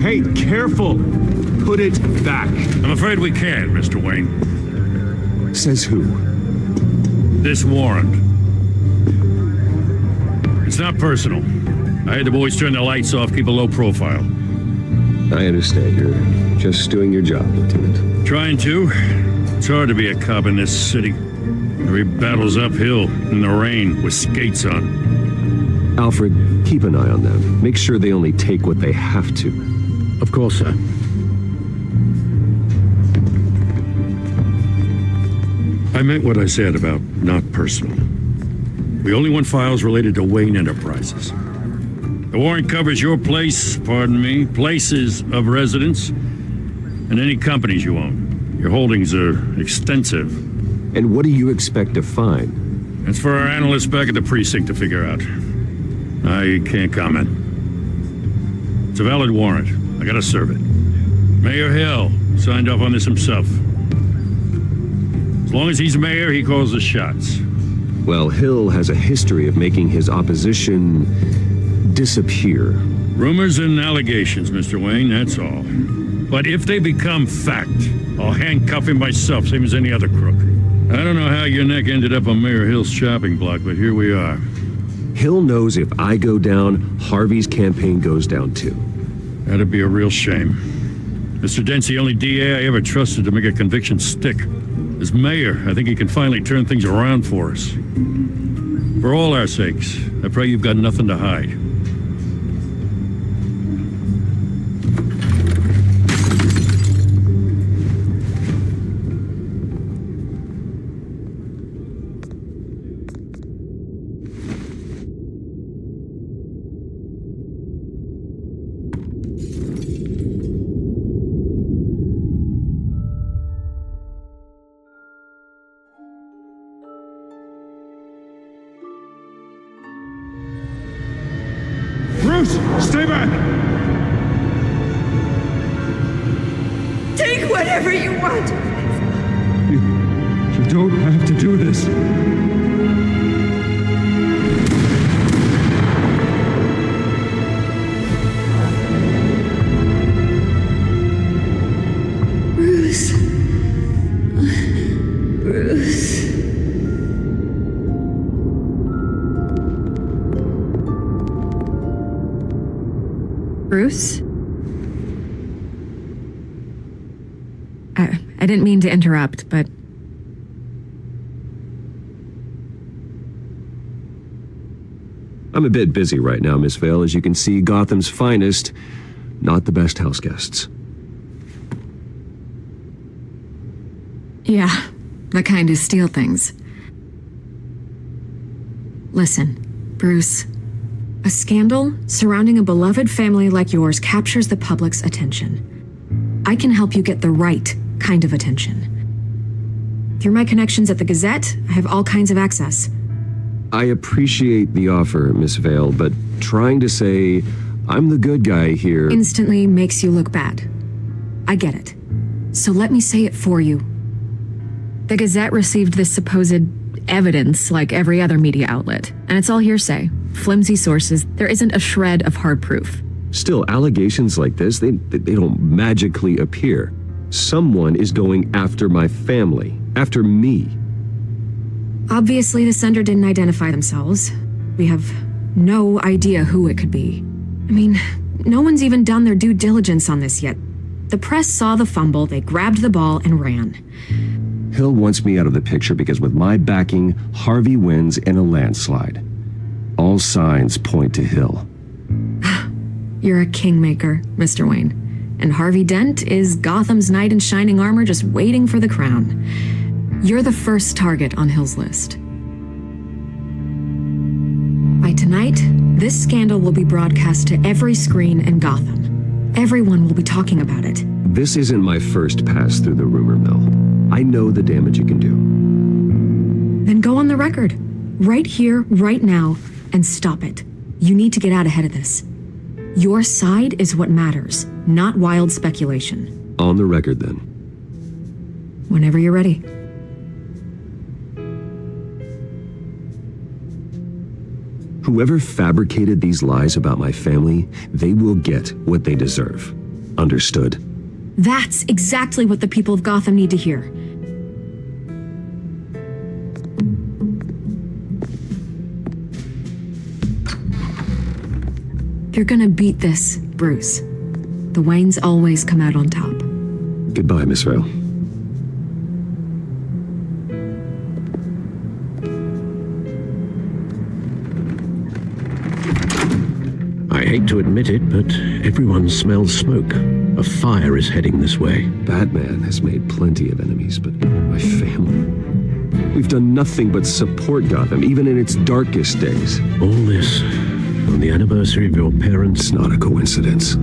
Hey, careful! Put it back. I'm afraid we can't, Mr. Wayne. Says who? This warrant. It's not personal. I had the boys turn the lights off, keep a low profile. I understand. You're just doing your job, Lieutenant. Trying to. It's hard to be a cop in this city. Every battle's uphill, in the rain, with skates on. Alfred, keep an eye on them. Make sure they only take what they have to. Of course, sir. I meant what I said about not personal. We only want files related to Wayne Enterprises. The warrant covers your places of residence, and any companies you own. Your holdings are extensive. And what do you expect to find? That's for our analysts back at the precinct to figure out. I can't comment. It's a valid warrant. I gotta serve it. Mayor Hill signed off on this himself. As long as he's mayor, he calls the shots. Well, Hill has a history of making his opposition disappear. Rumors and allegations, Mr. Wayne, that's all. But if they become fact, I'll handcuff him myself, same as any other crook. I don't know how your neck ended up on Mayor Hill's shopping block, but here we are. Hill knows if I go down, Harvey's campaign goes down too. That'd be a real shame. Mr. Dent's the only DA I ever trusted to make a conviction stick. As mayor, I think he can finally turn things around for us. For all our sakes, I pray you've got nothing to hide. Bruce, stay back! Take whatever you want. You don't have to do this. Bruce. Bruce. Bruce? I didn't mean to interrupt, but... I'm a bit busy right now, Miss Vale. As you can see, Gotham's finest, not the best house guests. Yeah, the kind who steal things. Listen, Bruce, a scandal surrounding a beloved family like yours captures the public's attention. I can help you get the right kind of attention. Through my connections at the Gazette, I have all kinds of access. I appreciate the offer, Miss Vale, but trying to say I'm the good guy here instantly makes you look bad. I get it. So let me say it for you. The Gazette received this supposed evidence like every other media outlet, and it's all hearsay, flimsy sources. There isn't a shred of hard proof. Still, allegations like this, they don't magically appear. Someone is going after my family, after me. Obviously, the sender didn't identify themselves. We have no idea who it could be. I mean, no one's even done their due diligence on this yet. The press saw the fumble, they grabbed the ball and ran. Hill wants me out of the picture because with my backing, Harvey wins in a landslide. All signs point to Hill. You're a kingmaker, Mr. Wayne. And Harvey Dent is Gotham's knight in shining armor just waiting for the crown. You're the first target on Hill's list. By tonight, this scandal will be broadcast to every screen in Gotham. Everyone will be talking about it. This isn't my first pass through the rumor mill. I know the damage it can do. Then go on the record. Right here, right now, and stop it. You need to get out ahead of this. Your side is what matters, not wild speculation. On the record, then. Whenever you're ready. Whoever fabricated these lies about my family, they will get what they deserve. Understood? That's exactly what the people of Gotham need to hear. You're gonna beat this, Bruce. The Waynes always come out on top. Goodbye, Miss Vale. I hate to admit it, but everyone smells smoke. A fire is heading this way. Batman has made plenty of enemies, but my family... We've done nothing but support Gotham, even in its darkest days. All this on the anniversary of your parents... It's not a coincidence.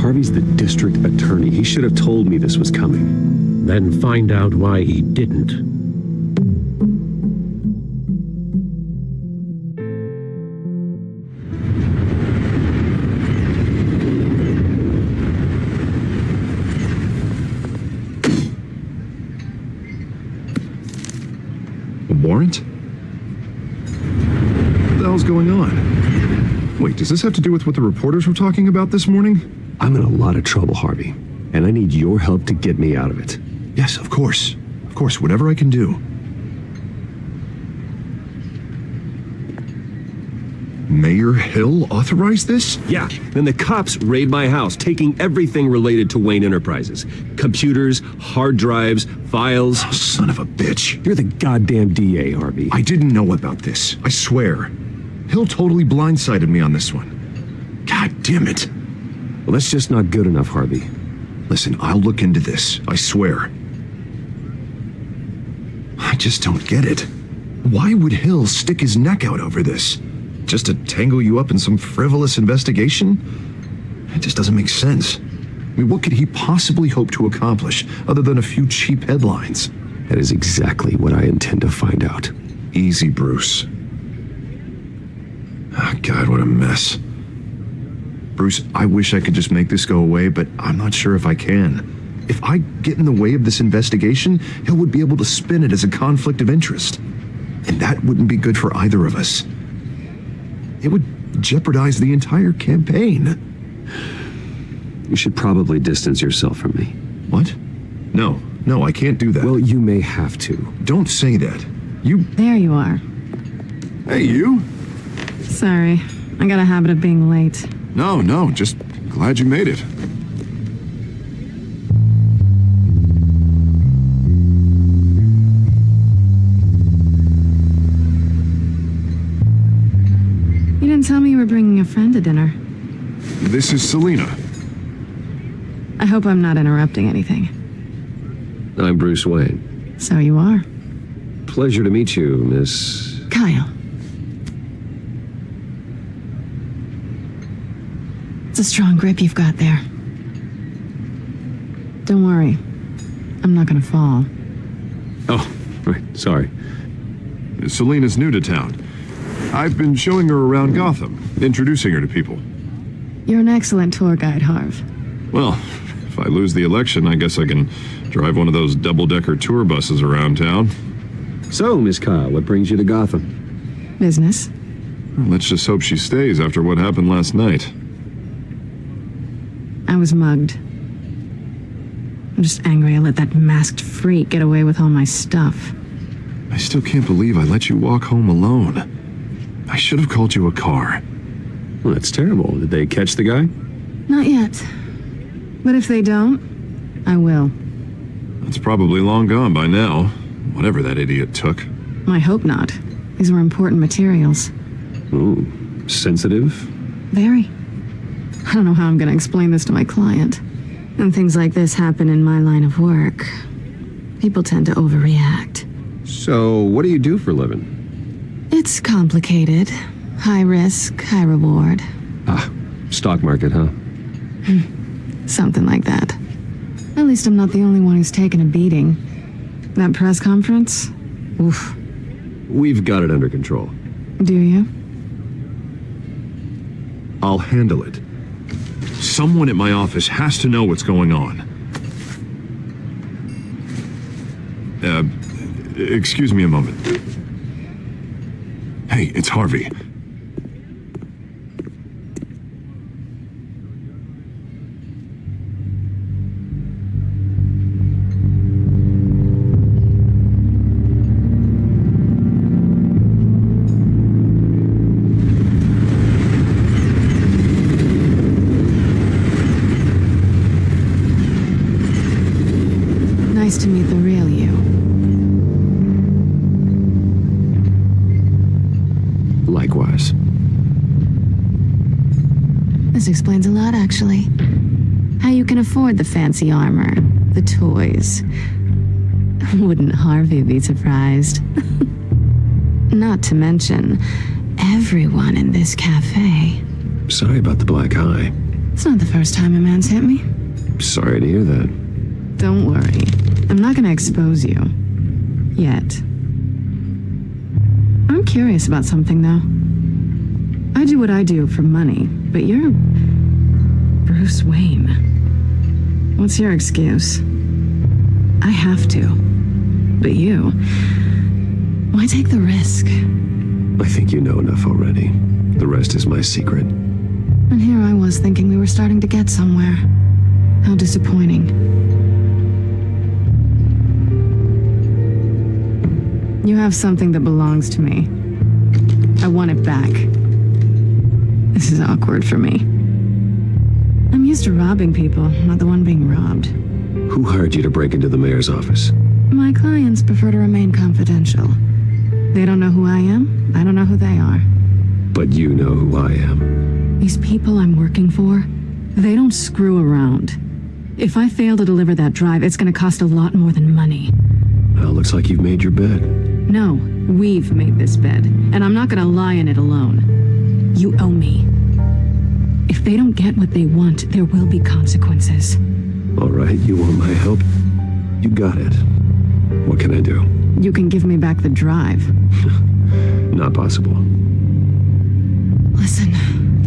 Harvey's the district attorney. He should have told me this was coming. Then find out why he didn't. Warrant? What the hell's going on? Wait, does this have to do with what the reporters were talking about this morning? I'm in a lot of trouble, Harvey, and I need your help to get me out of it. Yes, of course. Of course, whatever I can do. Mayor Hill authorized this? Yeah, then the cops raid my house, taking everything related to Wayne Enterprises. Computers, hard drives, files. Oh, son of a bitch. You're the goddamn DA, Harvey. I didn't know about this, I swear. Hill totally blindsided me on this one. God damn it. Well, that's just not good enough, Harvey. Listen, I'll look into this, I swear. I just don't get it. Why would Hill stick his neck out over this? Just to tangle you up in some frivolous investigation? It just doesn't make sense. I mean, what could he possibly hope to accomplish other than a few cheap headlines? That is exactly what I intend to find out. Easy, Bruce. Oh, God, what a mess. Bruce, I wish I could just make this go away, but I'm not sure if I can. If I get in the way of this investigation, Hill would be able to spin it as a conflict of interest. And that wouldn't be good for either of us. It would jeopardize the entire campaign. You should probably distance yourself from me. What? No, I can't do that. Well, you may have to. Don't say that. You... There you are. Hey, you? Sorry, I got a habit of being late. No, just glad you made it. You didn't tell me you were bringing a friend to dinner. This is Selena. I hope I'm not interrupting anything. I'm Bruce Wayne. So you are. Pleasure to meet you, Miss... Kyle. It's a strong grip you've got there. Don't worry. I'm not gonna fall. Oh, right. Sorry. Selena's new to town. I've been showing her around Gotham, introducing her to people. You're an excellent tour guide, Harv. Well, if I lose the election, I guess I can drive one of those double-decker tour buses around town. So, Miss Kyle, what brings you to Gotham? Business. Well, let's just hope she stays after what happened last night. I was mugged. I'm just angry I let that masked freak get away with all my stuff. I still can't believe I let you walk home alone. I should have called you a car. Well, that's terrible. Did they catch the guy? Not yet. But if they don't, I will. It's probably long gone by now, whatever that idiot took. I hope not. These were important materials. Ooh, sensitive? Very. I don't know how I'm going to explain this to my client. And things like this happen in my line of work. People tend to overreact. So, what do you do for a living? It's complicated. High risk, high reward. Ah, stock market, huh? Something like that. At least I'm not the only one who's taken a beating. That press conference? Oof. We've got it under control. Do you? I'll handle it. Someone at my office has to know what's going on. Excuse me a moment. Hey, it's Harvey. Nice to meet the real you. Likewise. This explains a lot, actually. How you can afford the fancy armor, the toys. Wouldn't Harvey be surprised? Not to mention, everyone in this cafe. Sorry about the black eye. It's not the first time a man's hit me. Sorry to hear that. Don't worry. I'm not gonna expose you. Yet. I'm curious about something, though. I do what I do for money, but you're Bruce Wayne. What's your excuse? I have to. But you, why take the risk? I think you know enough already. The rest is my secret. And here I was thinking we were starting to get somewhere. How disappointing. You have something that belongs to me. I want it back. This is awkward for me. I'm used to robbing people, not the one being robbed. Who hired you to break into the mayor's office? My clients prefer to remain confidential. They don't know who I am. I don't know who they are. But you know who I am. These people I'm working for, they don't screw around. If I fail to deliver that drive, it's going to cost a lot more than money. Well, looks like you've made your bed. No, we've made this bed, and I'm not going to lie in it alone. You owe me. If they don't get what they want, there will be consequences. All right, you want my help? You got it. What can I do? You can give me back the drive. Not possible. Listen,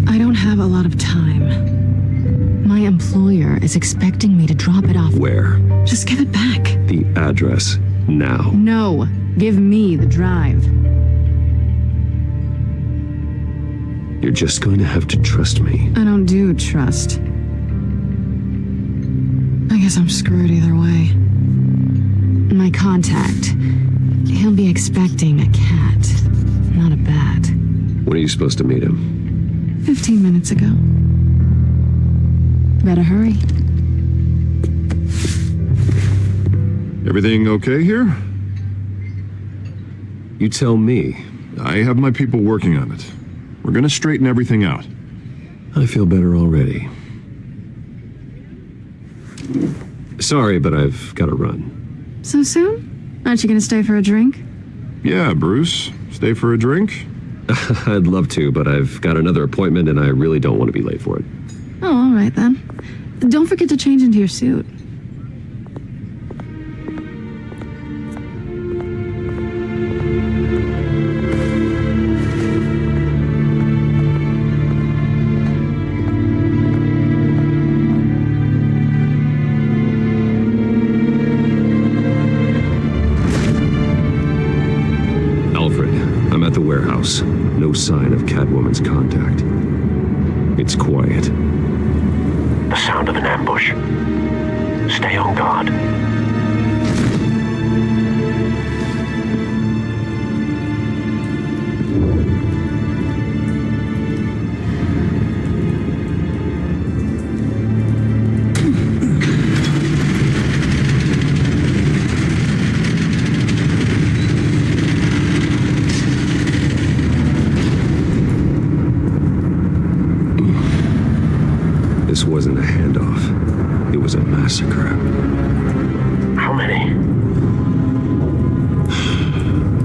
I don't have a lot of time. My employer is expecting me to drop it off. Where? Just give it back. The address, now. No, give me the drive. You're just going to have to trust me. I don't do trust. I guess I'm screwed either way. My contact, he'll be expecting a cat, not a bat. When are you supposed to meet him? 15 minutes ago. Better hurry. Everything okay here? You tell me. I have my people working on it. We're gonna straighten everything out. I feel better already. Sorry, but I've got to run. So soon? Aren't you gonna stay for a drink? Yeah, Bruce. Stay for a drink? I'd love to, but I've got another appointment and I really don't want to be late for it. Oh, all right then. Don't forget to change into your suit. No sign of Catwoman's contact. It's quiet. The sound of an ambush. Stay on guard. This wasn't a handoff. It was a massacre. How many?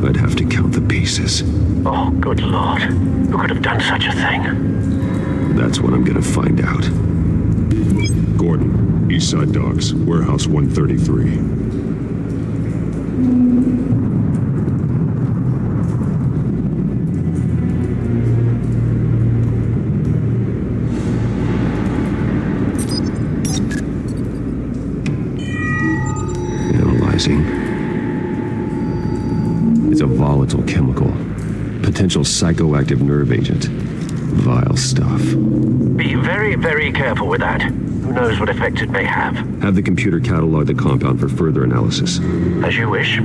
I'd have to count the pieces. Oh, good Lord. Who could have done such a thing? That's what I'm gonna find out. Gordon, Eastside Docks, Warehouse 133. It's a volatile chemical. Potential psychoactive nerve agent. Vile stuff. Be very, very careful with that. Who knows what effects it may have. Have the computer catalog the compound for further analysis. As you wish.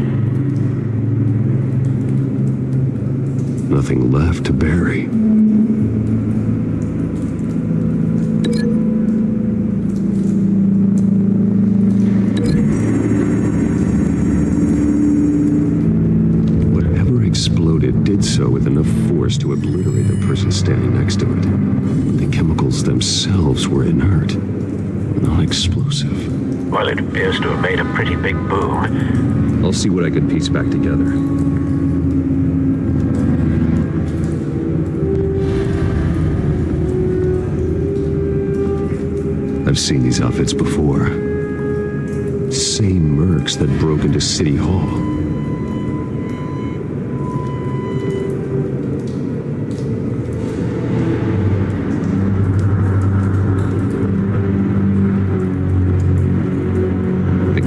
Nothing left to bury. Did so with enough force to obliterate the person standing next to it. The chemicals themselves were inert, non-explosive. Well, it appears to have made a pretty big boom. I'll see what I can piece back together. I've seen these outfits before. Same mercs that broke into City Hall.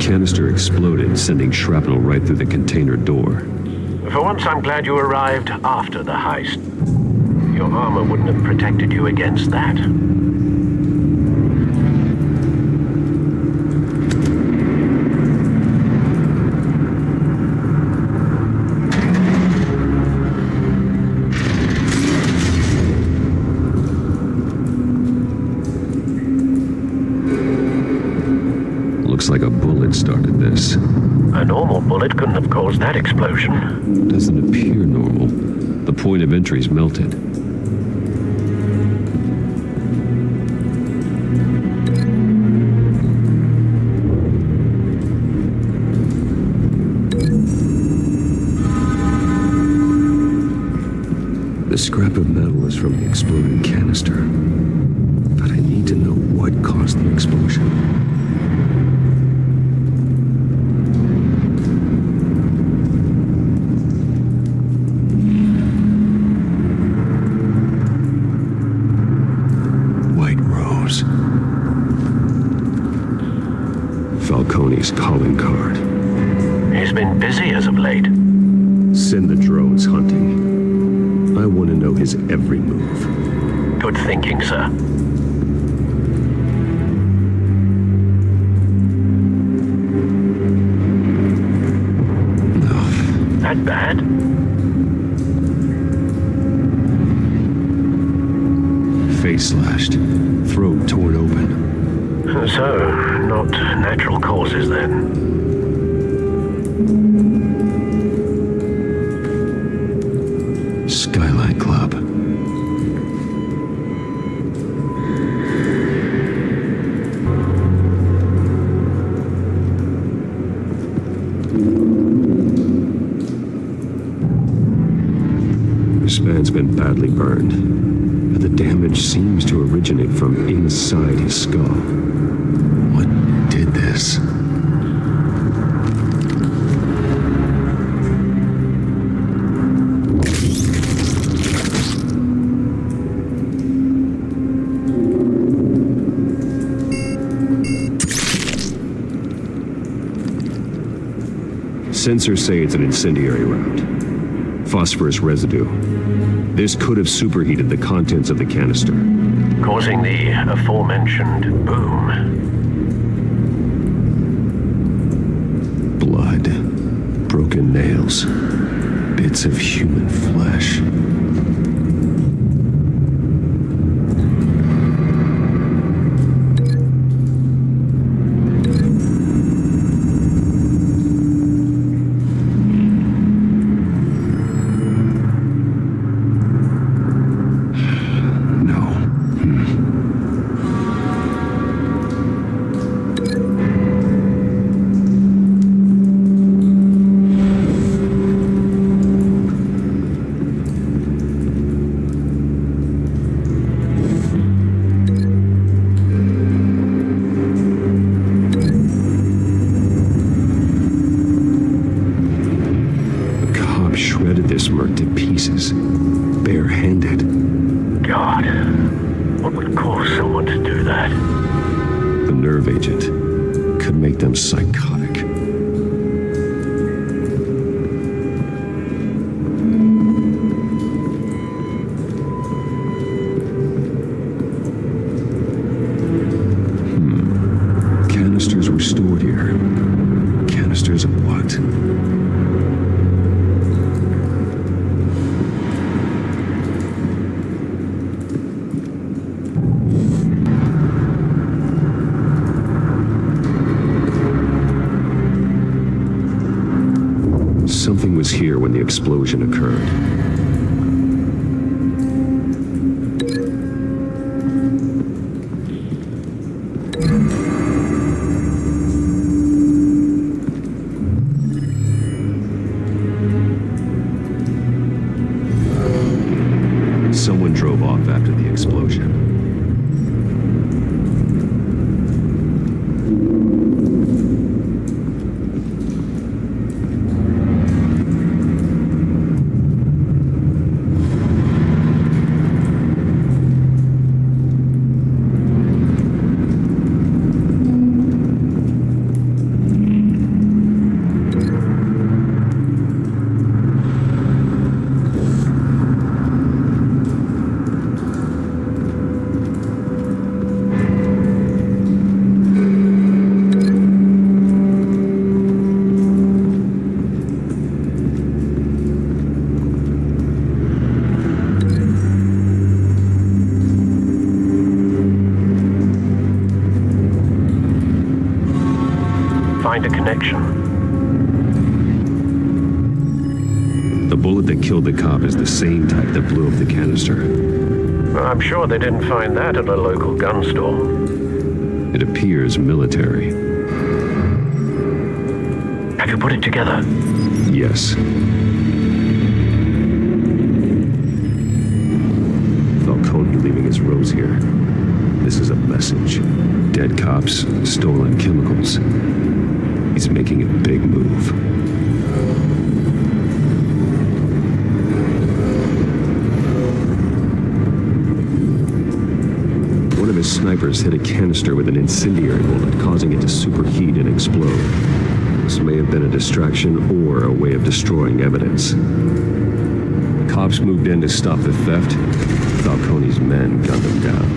Canister exploded, sending shrapnel right through the container door. For once, I'm glad you arrived after the heist. Your armor wouldn't have protected you against that. Looks like a bullet started this. A normal bullet couldn't have caused that explosion. Doesn't appear normal. The point of entry's melted. The scrap of metal is from the exploding canister. But I need to know what caused the explosion. Falcone's calling card. He's been busy as of late. Send the drones hunting. I want to know his every move. Good thinking, sir. No. That bad? Face slashed. Throat torn open. So, not natural causes then. Skylight Club. This man's been badly burned, but the damage seems to originate from inside inside his skull. What did this? Sensors say it's an incendiary round. Phosphorus residue. This could have superheated the contents of the canister, causing the aforementioned boom. Blood, broken nails, bits of human flesh. Psychotic. Canisters were stored here. Canisters of what? Something was here when the explosion occurred. Someone drove off after the explosion. Find a connection. The bullet that killed the cop is the same type that blew up the canister. Well, I'm sure they didn't find that at a local gun store. It appears military. Have you put it together? Yes. Falcone leaving his rose here. This is a message. Dead cops, stolen chemicals. He's making a big move. One of his snipers hit a canister with an incendiary bullet, causing it to superheat and explode. This may have been a distraction or a way of destroying evidence. Cops moved in to stop the theft. Falcone's men gunned them down.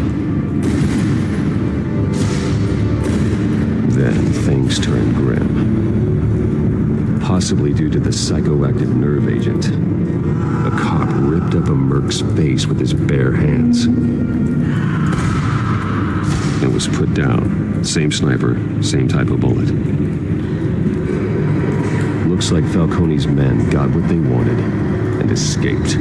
Then things turned grim. Possibly due to the psychoactive nerve agent. A cop ripped up a merc's face with his bare hands. It was put down. Same sniper, same type of bullet. Looks like Falcone's men got what they wanted and escaped.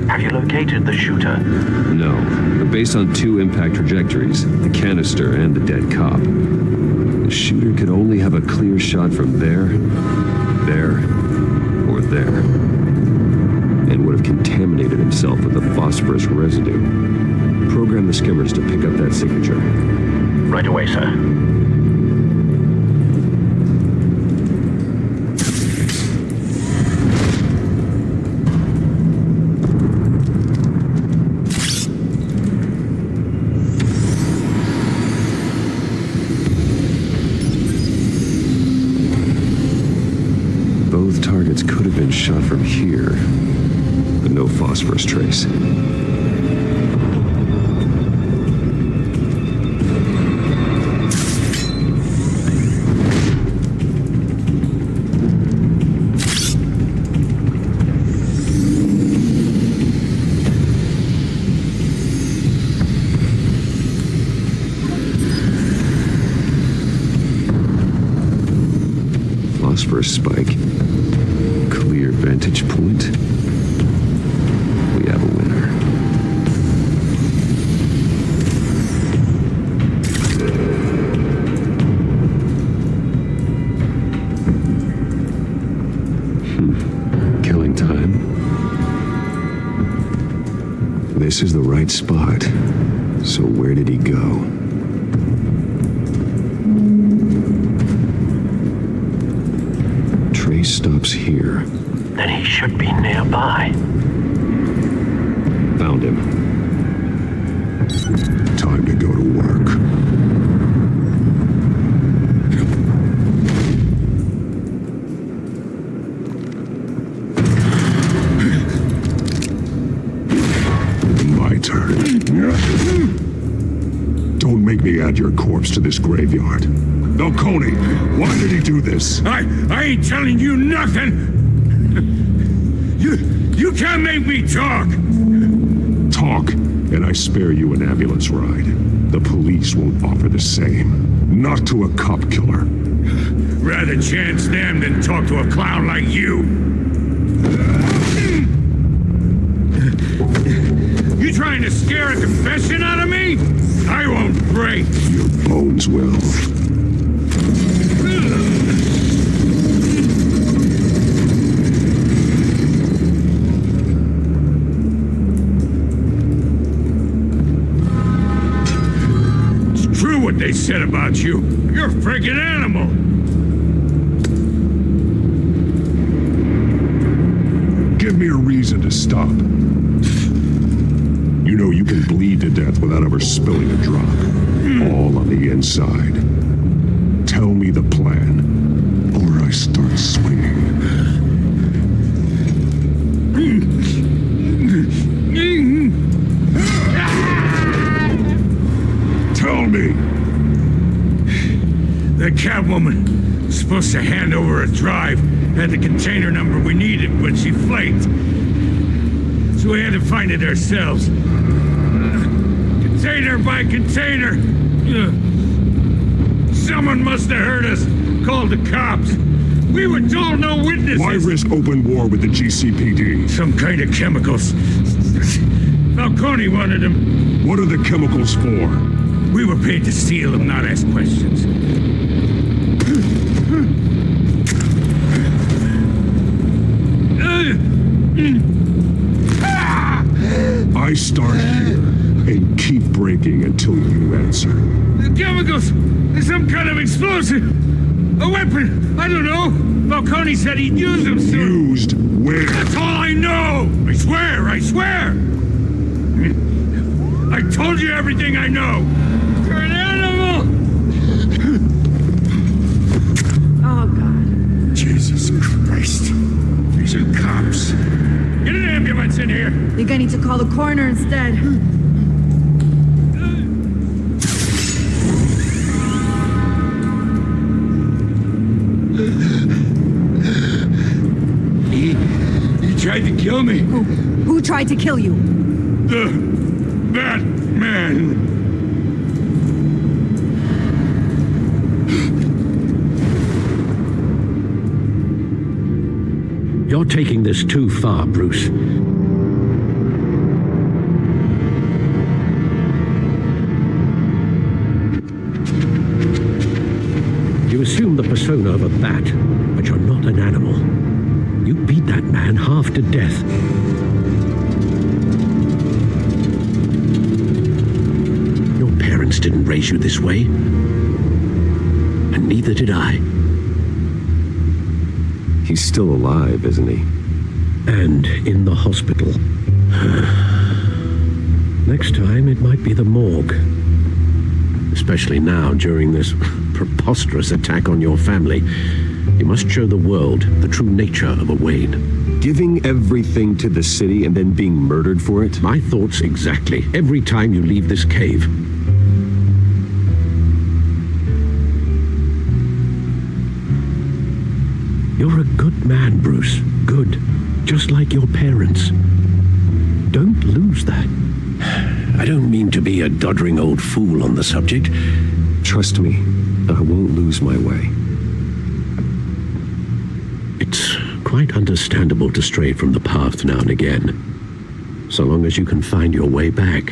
Have you located the shooter? No, but based on two impact trajectories, the canister and the dead cop, the shooter could only have a clear shot from there, or there, and would have contaminated himself with the phosphorus residue. Program the skimmers to pick up that signature. Right away, sir. Both targets could have been shot from here, but no phosphorus trace. Phosphorus spike. Clear vantage point. We have a winner. Killing time. This is the right spot. So where did he go? Trace stops here. Then he should be nearby. Found him. Time to go to work. My turn. Don't make me add your corpse to this graveyard. Falcone, why did he do this? I ain't telling you nothing! You can't make me talk! Talk, and I spare you an ambulance ride. The police won't offer the same. Not to a cop killer. Rather chance them than talk to a clown like you. You trying to scare a confession out of me? I won't break. Your bones will. It's true what they said about you. You're a friggin' animal. Give me a reason to stop. You know you can bleed to death without ever spilling a drop. All on the inside. Tell me the plan, or I start swinging. Tell me. The Catwoman was supposed to hand over a drive, had the container number we needed, but she flaked. So we had to find it ourselves. Container by container. Someone must have heard us, called the cops. We were told no witnesses. Why risk open war with the GCPD? Some kind of chemicals. Falcone wanted them. What are the chemicals for? We were paid to steal them, not ask questions. I start here and keep breaking until you answer. The chemicals! There's some kind of explosive! A weapon! I don't know! Falcone said he'd use them soon. Used where? That's all I know! I swear! I swear! I told you everything I know! You're an animal! Oh, God. Jesus Christ. These are cops. Get an ambulance in here! I think I need to call the coroner instead. He tried to kill me. Who tried to kill you? That man. You're taking this too far, Bruce. You assume the persona of a bat, but you're not an animal. You beat that man half to death. parents didn't raise you this way. And neither did I. He's still alive, isn't he? And in the hospital. Next time, it might be the morgue. Especially now, during this preposterous attack on your family. You must show the world the true nature of a Wayne. Giving everything to the city and then being murdered for it? My thoughts exactly. Every time you leave this cave. You're a good man, Bruce. Good. Just like your parents. Don't lose that. I don't mean to be a doddering old fool on the subject. Trust me, I won't lose my way. It's quite understandable to stray from the path now and again. So long as you can find your way back.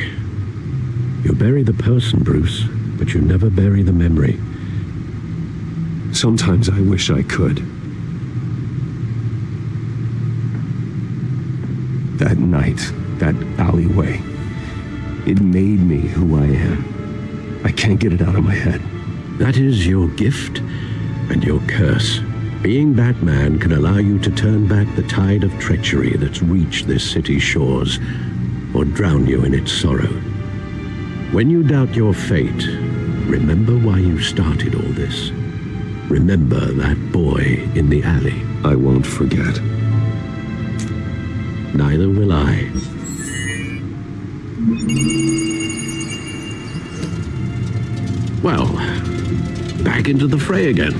You bury the person, Bruce, but you never bury the memory. Sometimes I wish I could. That night, that alleyway, it made me who I am. I can't get it out of my head. That is your gift and your curse. Being Batman can allow you to turn back the tide of treachery that's reached this city's shores, or drown you in its sorrow. When you doubt your fate, remember why you started all this. Remember that boy in the alley. I won't forget. Neither will I. Well, back into the fray again.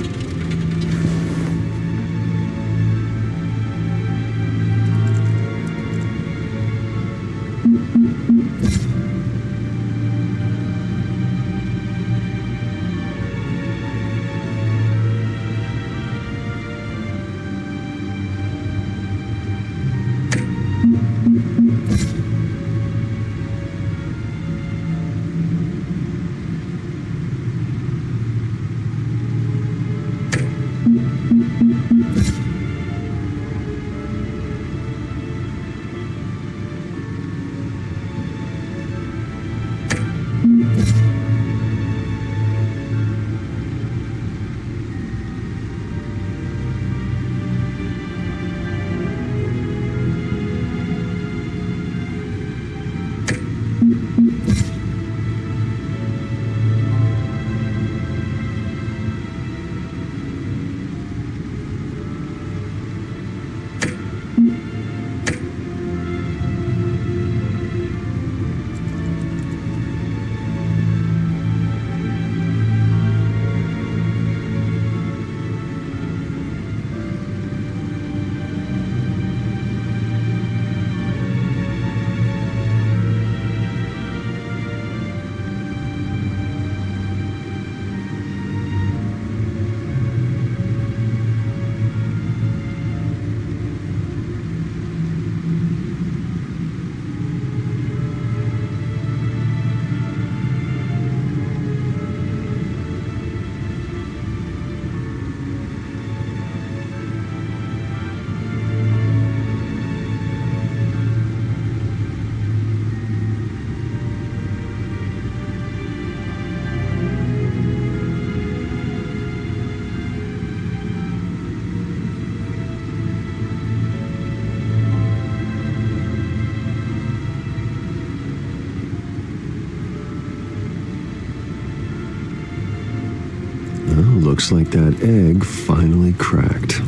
Looks like that egg finally cracked.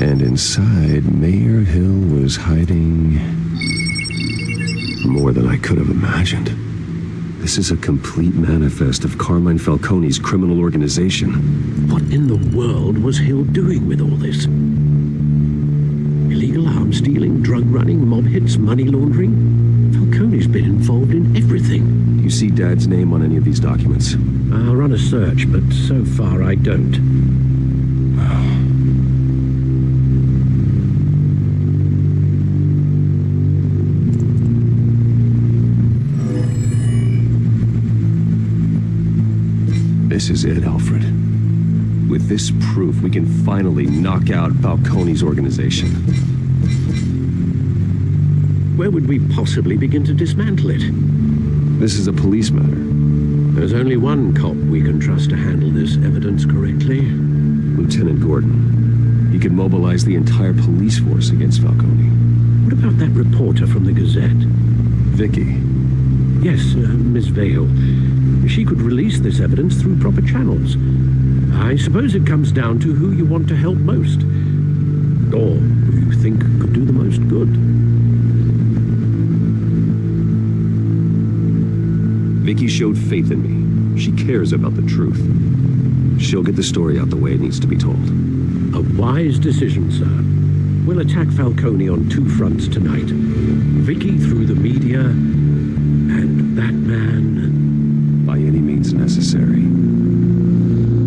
And inside, Mayor Hill was hiding more than I could have imagined. This is a complete manifest of Carmine Falcone's criminal organization. What in the world was Hill doing with all this? Illegal arms dealing, drug running, mob hits, money laundering? Falcone's been involved in everything. Do you see Dad's name on any of these documents? I'll run a search, but so far I don't. This is it, Alfred. With this proof, we can finally knock out Falcone's organization. Where would we possibly begin to dismantle it? This is a police matter. only one cop we can trust to handle this evidence correctly. Lieutenant Gordon. He could mobilize the entire police force against Falcone. What about that reporter from the Gazette? Vicky. Yes, Miss Vale. She could release this evidence through proper channels. I suppose it comes down to who you want to help most. Or who you think could do the most good. Vicky showed faith in me. She cares about the truth. She'll get the story out the way it needs to be told. A wise decision, sir. We'll attack Falcone on two fronts tonight. Vicky through the media, and that man... by any means necessary.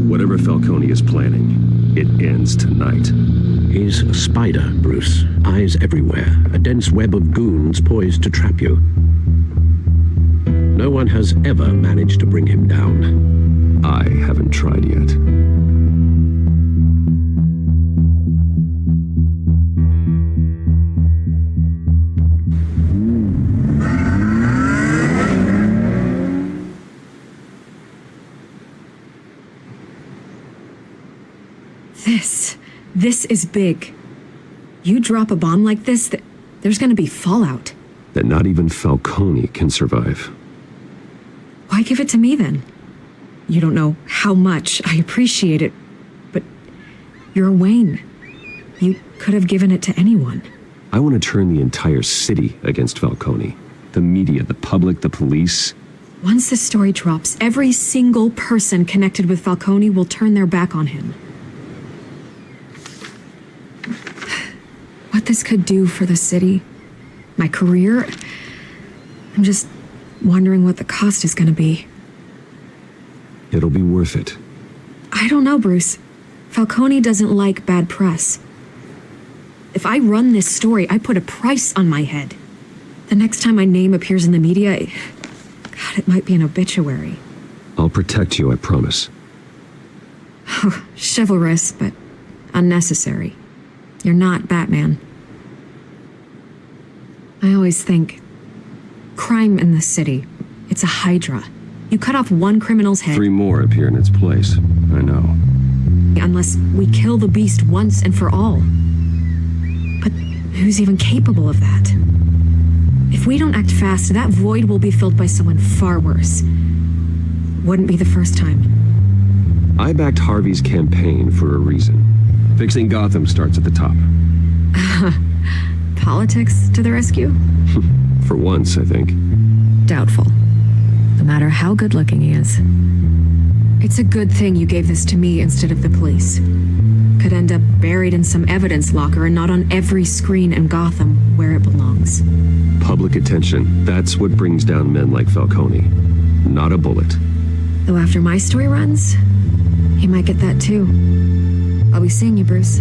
Whatever Falcone is planning, it ends tonight. He's a spider, Bruce. Eyes everywhere. A dense web of goons poised to trap you. No one has ever managed to bring him down. I haven't tried yet. This is big. You drop a bomb like this, there's gonna be fallout. That not even Falcone can survive. Why give it to me then? You don't know how much I appreciate it, but you're Wayne. You could have given it to anyone. I want to turn the entire city against Falcone. The media, the public, the police. Once the story drops, every single person connected with Falcone will turn their back on him. What this could do for the city, my career, I'm just wondering what the cost is gonna be. It'll be worth it. I don't know, Bruce. Falcone doesn't like bad press. If I run this story, I put a price on my head. The next time my name appears in the media, God, it might be an obituary. I'll protect you, I promise. Oh, chivalrous, but unnecessary. You're not Batman. I always think, crime in the city, it's a hydra. You cut off one criminal's head... 3 more appear in its place. I know. Unless we kill the beast once and for all. But who's even capable of that? If we don't act fast, that void will be filled by someone far worse. Wouldn't be the first time. I backed Harvey's campaign for a reason. Fixing Gotham starts at the top. Politics to the rescue? For once, I think. Doubtful. No matter how good-looking he is. It's a good thing you gave this to me instead of the police. Could end up buried in some evidence locker and not on every screen in Gotham where it belongs. Public attention, that's what brings down men like Falcone. Not a bullet. Though after my story runs, he might get that too. I'll be seeing you, Bruce.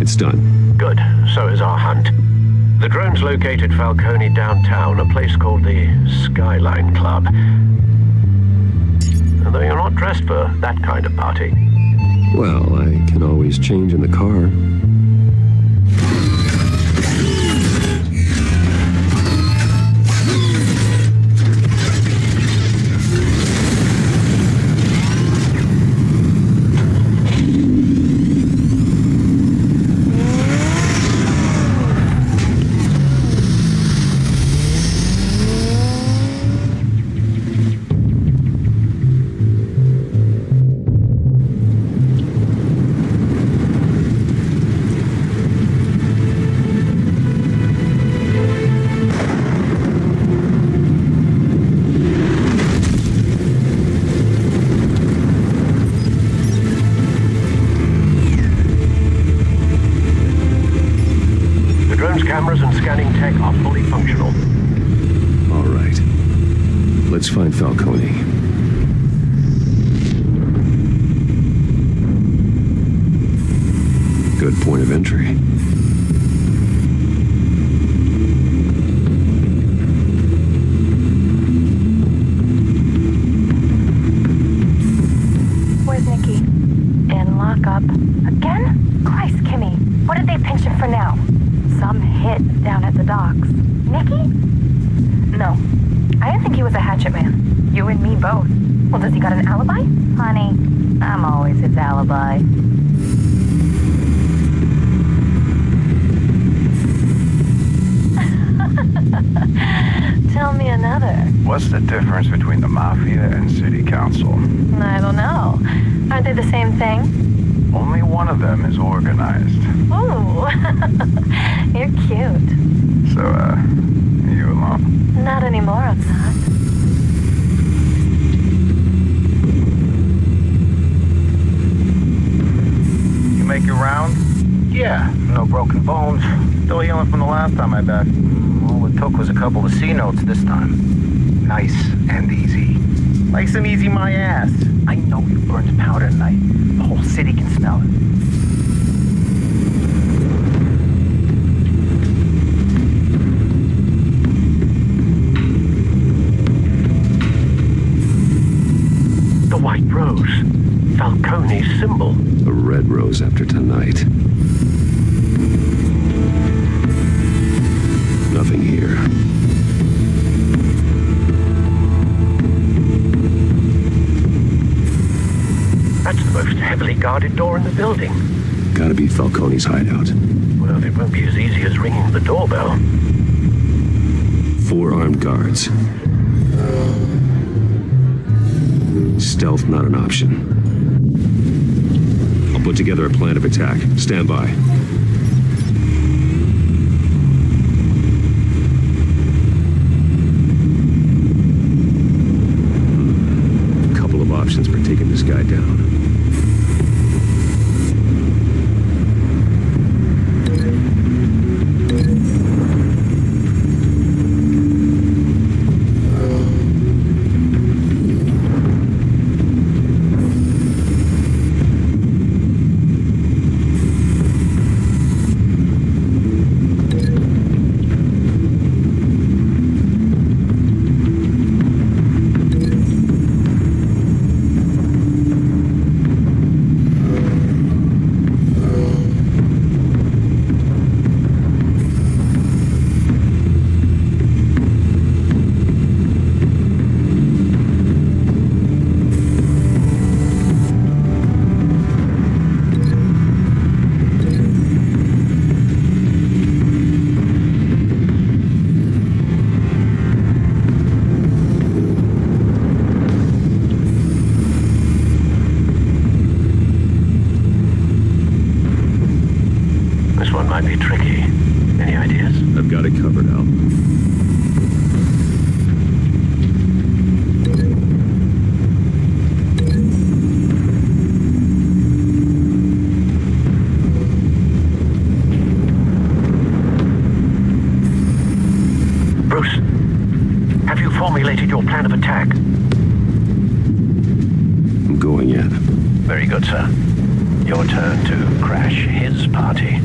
It's done. Good. So is our hunt. The drones located Falcone downtown, a place called the Skyline Club. Though you're not dressed for that kind of party. Well, I can always change in the car. Cameras and scanning tech are fully functional. All right. Let's find Falcone. Good point of entry. Where's Nikki? In lockup. Again? Christ, Kimmy. What did they pinch him for now? Some hit down at at the docks. Nikki? No. I didn't think he was a hatchet man. You and me both. Well, does he got an alibi? Honey, I'm always his alibi. Tell me another. What's the difference between the Mafia and City Council? I don't know. Aren't they the same thing? Only one of them is organized. Ooh. You're cute. So, you alone? Not anymore, I'm not. You make your round? Yeah, no broken bones. Still healing from the last time I backed. All it took was a couple of C notes this time. Nice and easy. Nice and easy my ass. I know you burned powder tonight. The whole city can smell it. The white rose. Falcone's symbol. A red rose after tonight. Nothing here. That's the most heavily guarded door in the building. Gotta be Falcone's hideout. Well, it won't be as easy as ringing the doorbell. 4 armed guards. Stealth not an option. I'll put together a plan of attack. Stand by. Couple of options for taking this guy down. Your plan of attack. I'm going in. Very good, sir. Your turn to crash his party.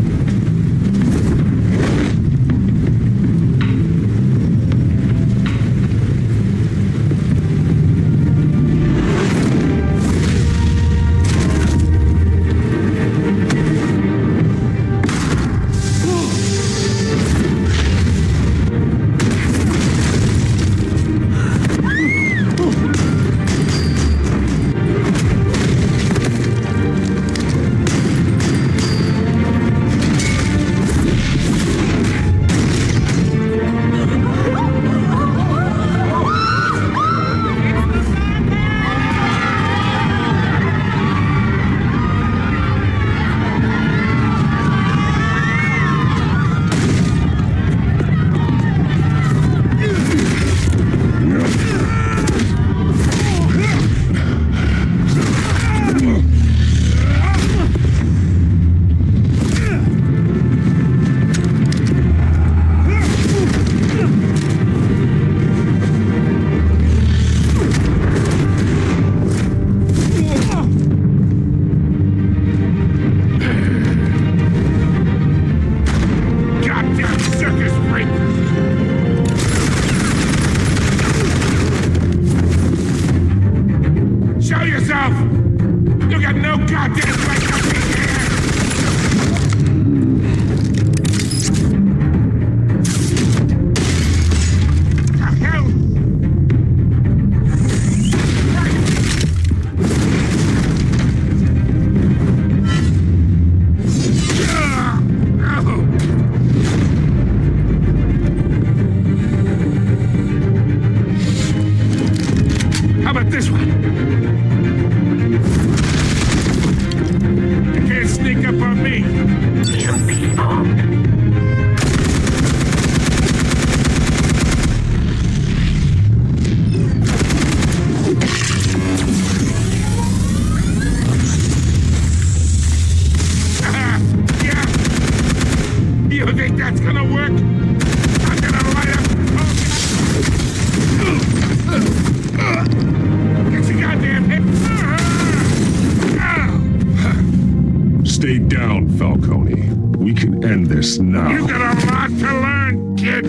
this now. You got a lot to learn, kid.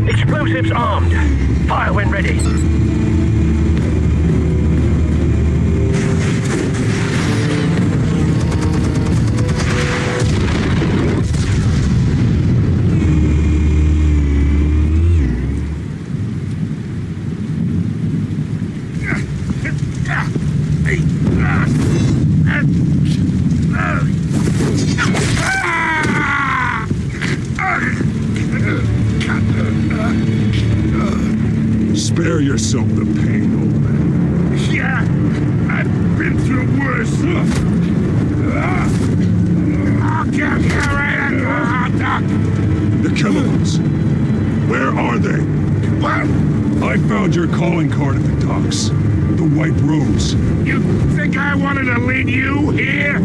Explosives armed. Fire when ready. Spare yourself the pain, old man. Yeah, I've been through worse. I'll get you right at the hot dog. The chemicals. Where are they? What? I found your calling card at the docks. The white rose. You think I wanted to lead you here?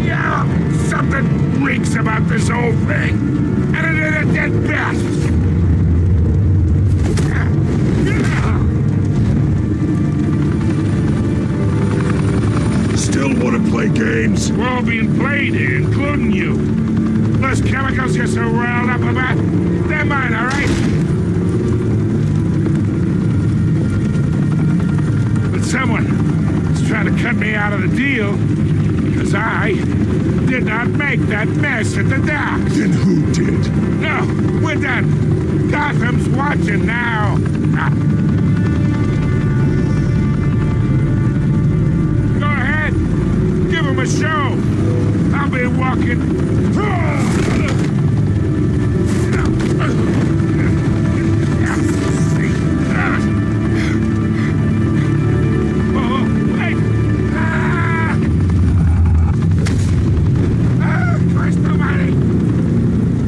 Yeah, something reeks about this whole thing. And it is a dead best. Still want to play games? We're all being played here, including you. Those chemicals you're so riled up about, they're mine, all right? But someone is trying to cut me out of the deal because I did not make that mess at the docks. Then who did? No, we're done. Gotham's watching now. Go ahead. Give him a show. I'll be walking.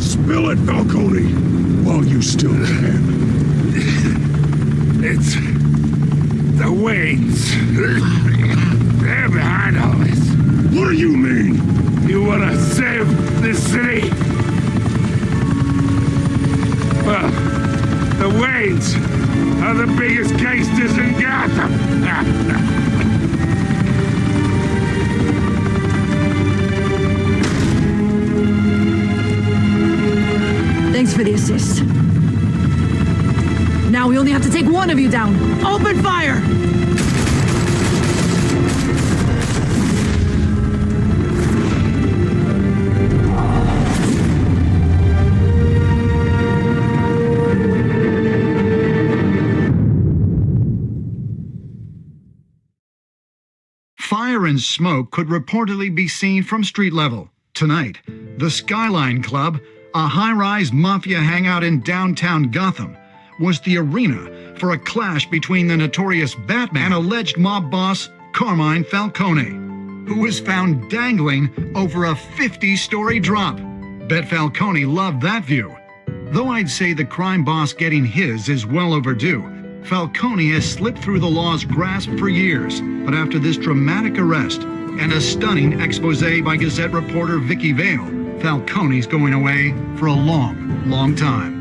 Spill it, Falcone, while you still can. It's the Waynes. They're behind all this. What do you mean? You want to save this city? Well, the Waynes are the biggest gangsters in Gotham. Thanks for the assist. Now we only have to take one of you down. Open fire! Fire and smoke could reportedly be seen from street level. Tonight, the Skyline Club, a high-rise mafia hangout in downtown Gotham, was the arena for a clash between the notorious Batman and alleged mob boss Carmine Falcone, who was found dangling over a 50-story drop. Bet Falcone loved that view. Though I'd say the crime boss getting his is well overdue, Falcone has slipped through the law's grasp for years, but after this dramatic arrest and a stunning expose by Gazette reporter Vicky Vale, Falcone's going away for a long, long time.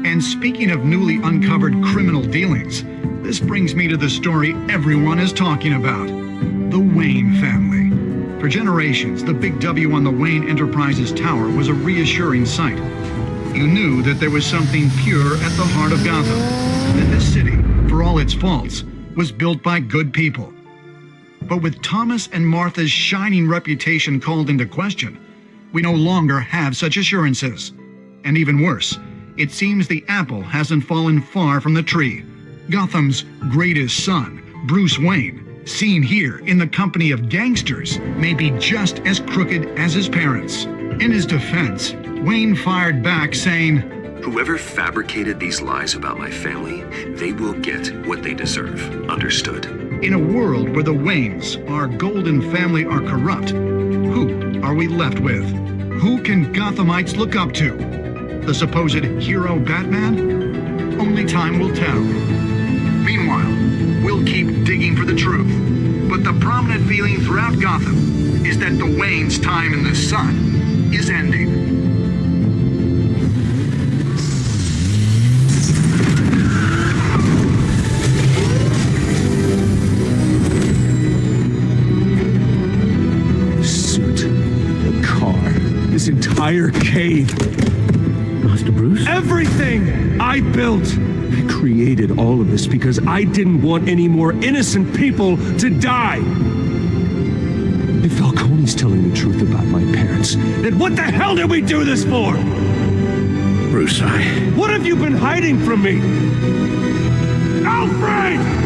And speaking of newly uncovered criminal dealings, this brings me to the story everyone is talking about, the Wayne family. For generations, the big W on the Wayne Enterprises tower was a reassuring sight. You knew that there was something pure at the heart of Gotham, that this city, for all its faults, was built by good people. But with Thomas and Martha's shining reputation called into question, we no longer have such assurances. And even worse, it seems the apple hasn't fallen far from the tree. Gotham's greatest son, Bruce Wayne, seen here in the company of gangsters, may be just as crooked as his parents. In his defense, Wayne fired back saying, "Whoever fabricated these lies about my family, they will get what they deserve. Understood?" In a world where the Waynes, our golden family, are corrupt, who are we left with? Who can Gothamites look up to? The supposed hero Batman? Only time will tell. Meanwhile, we'll keep digging for the truth. But the prominent feeling throughout Gotham is that the Waynes' time in the sun is ending. entire cave. Master Bruce? Everything I built. I created all of this because I didn't want any more innocent people to die. If Falcone's telling the truth about my parents, then what the hell did we do this for? Bruce, What have you been hiding from me? Alfred!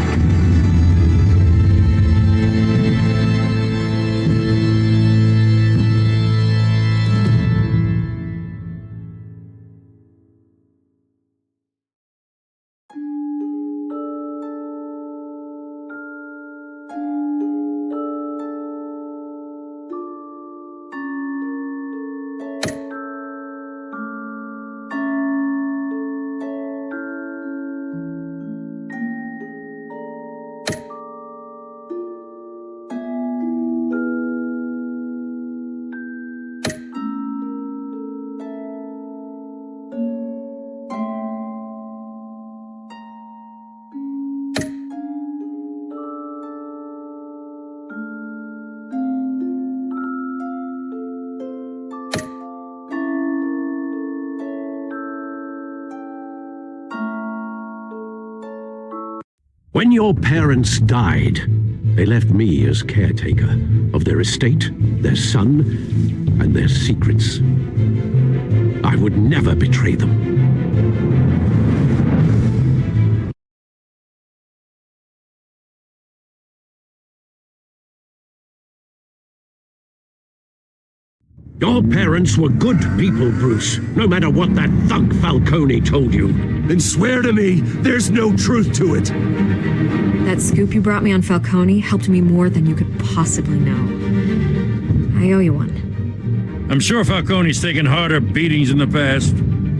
When your parents died, they left me as caretaker of their estate, their son, and their secrets. I would never betray them. Your parents were good people, Bruce, no matter what that thug Falcone told you. Then swear to me there's no truth to it. That scoop you brought me on Falcone helped me more than you could possibly know. I owe you one. I'm sure Falcone's taken harder beatings in the past.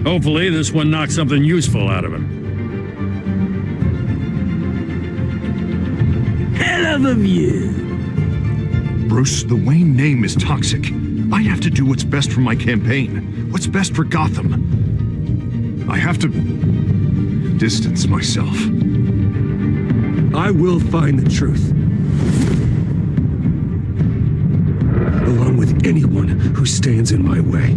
Hopefully, this one knocks something useful out of him. Hell of a view. Bruce, the Wayne name is toxic. I have to do what's best for my campaign. What's best for Gotham. I have to distance myself. I will find the truth. Along with anyone who stands in my way.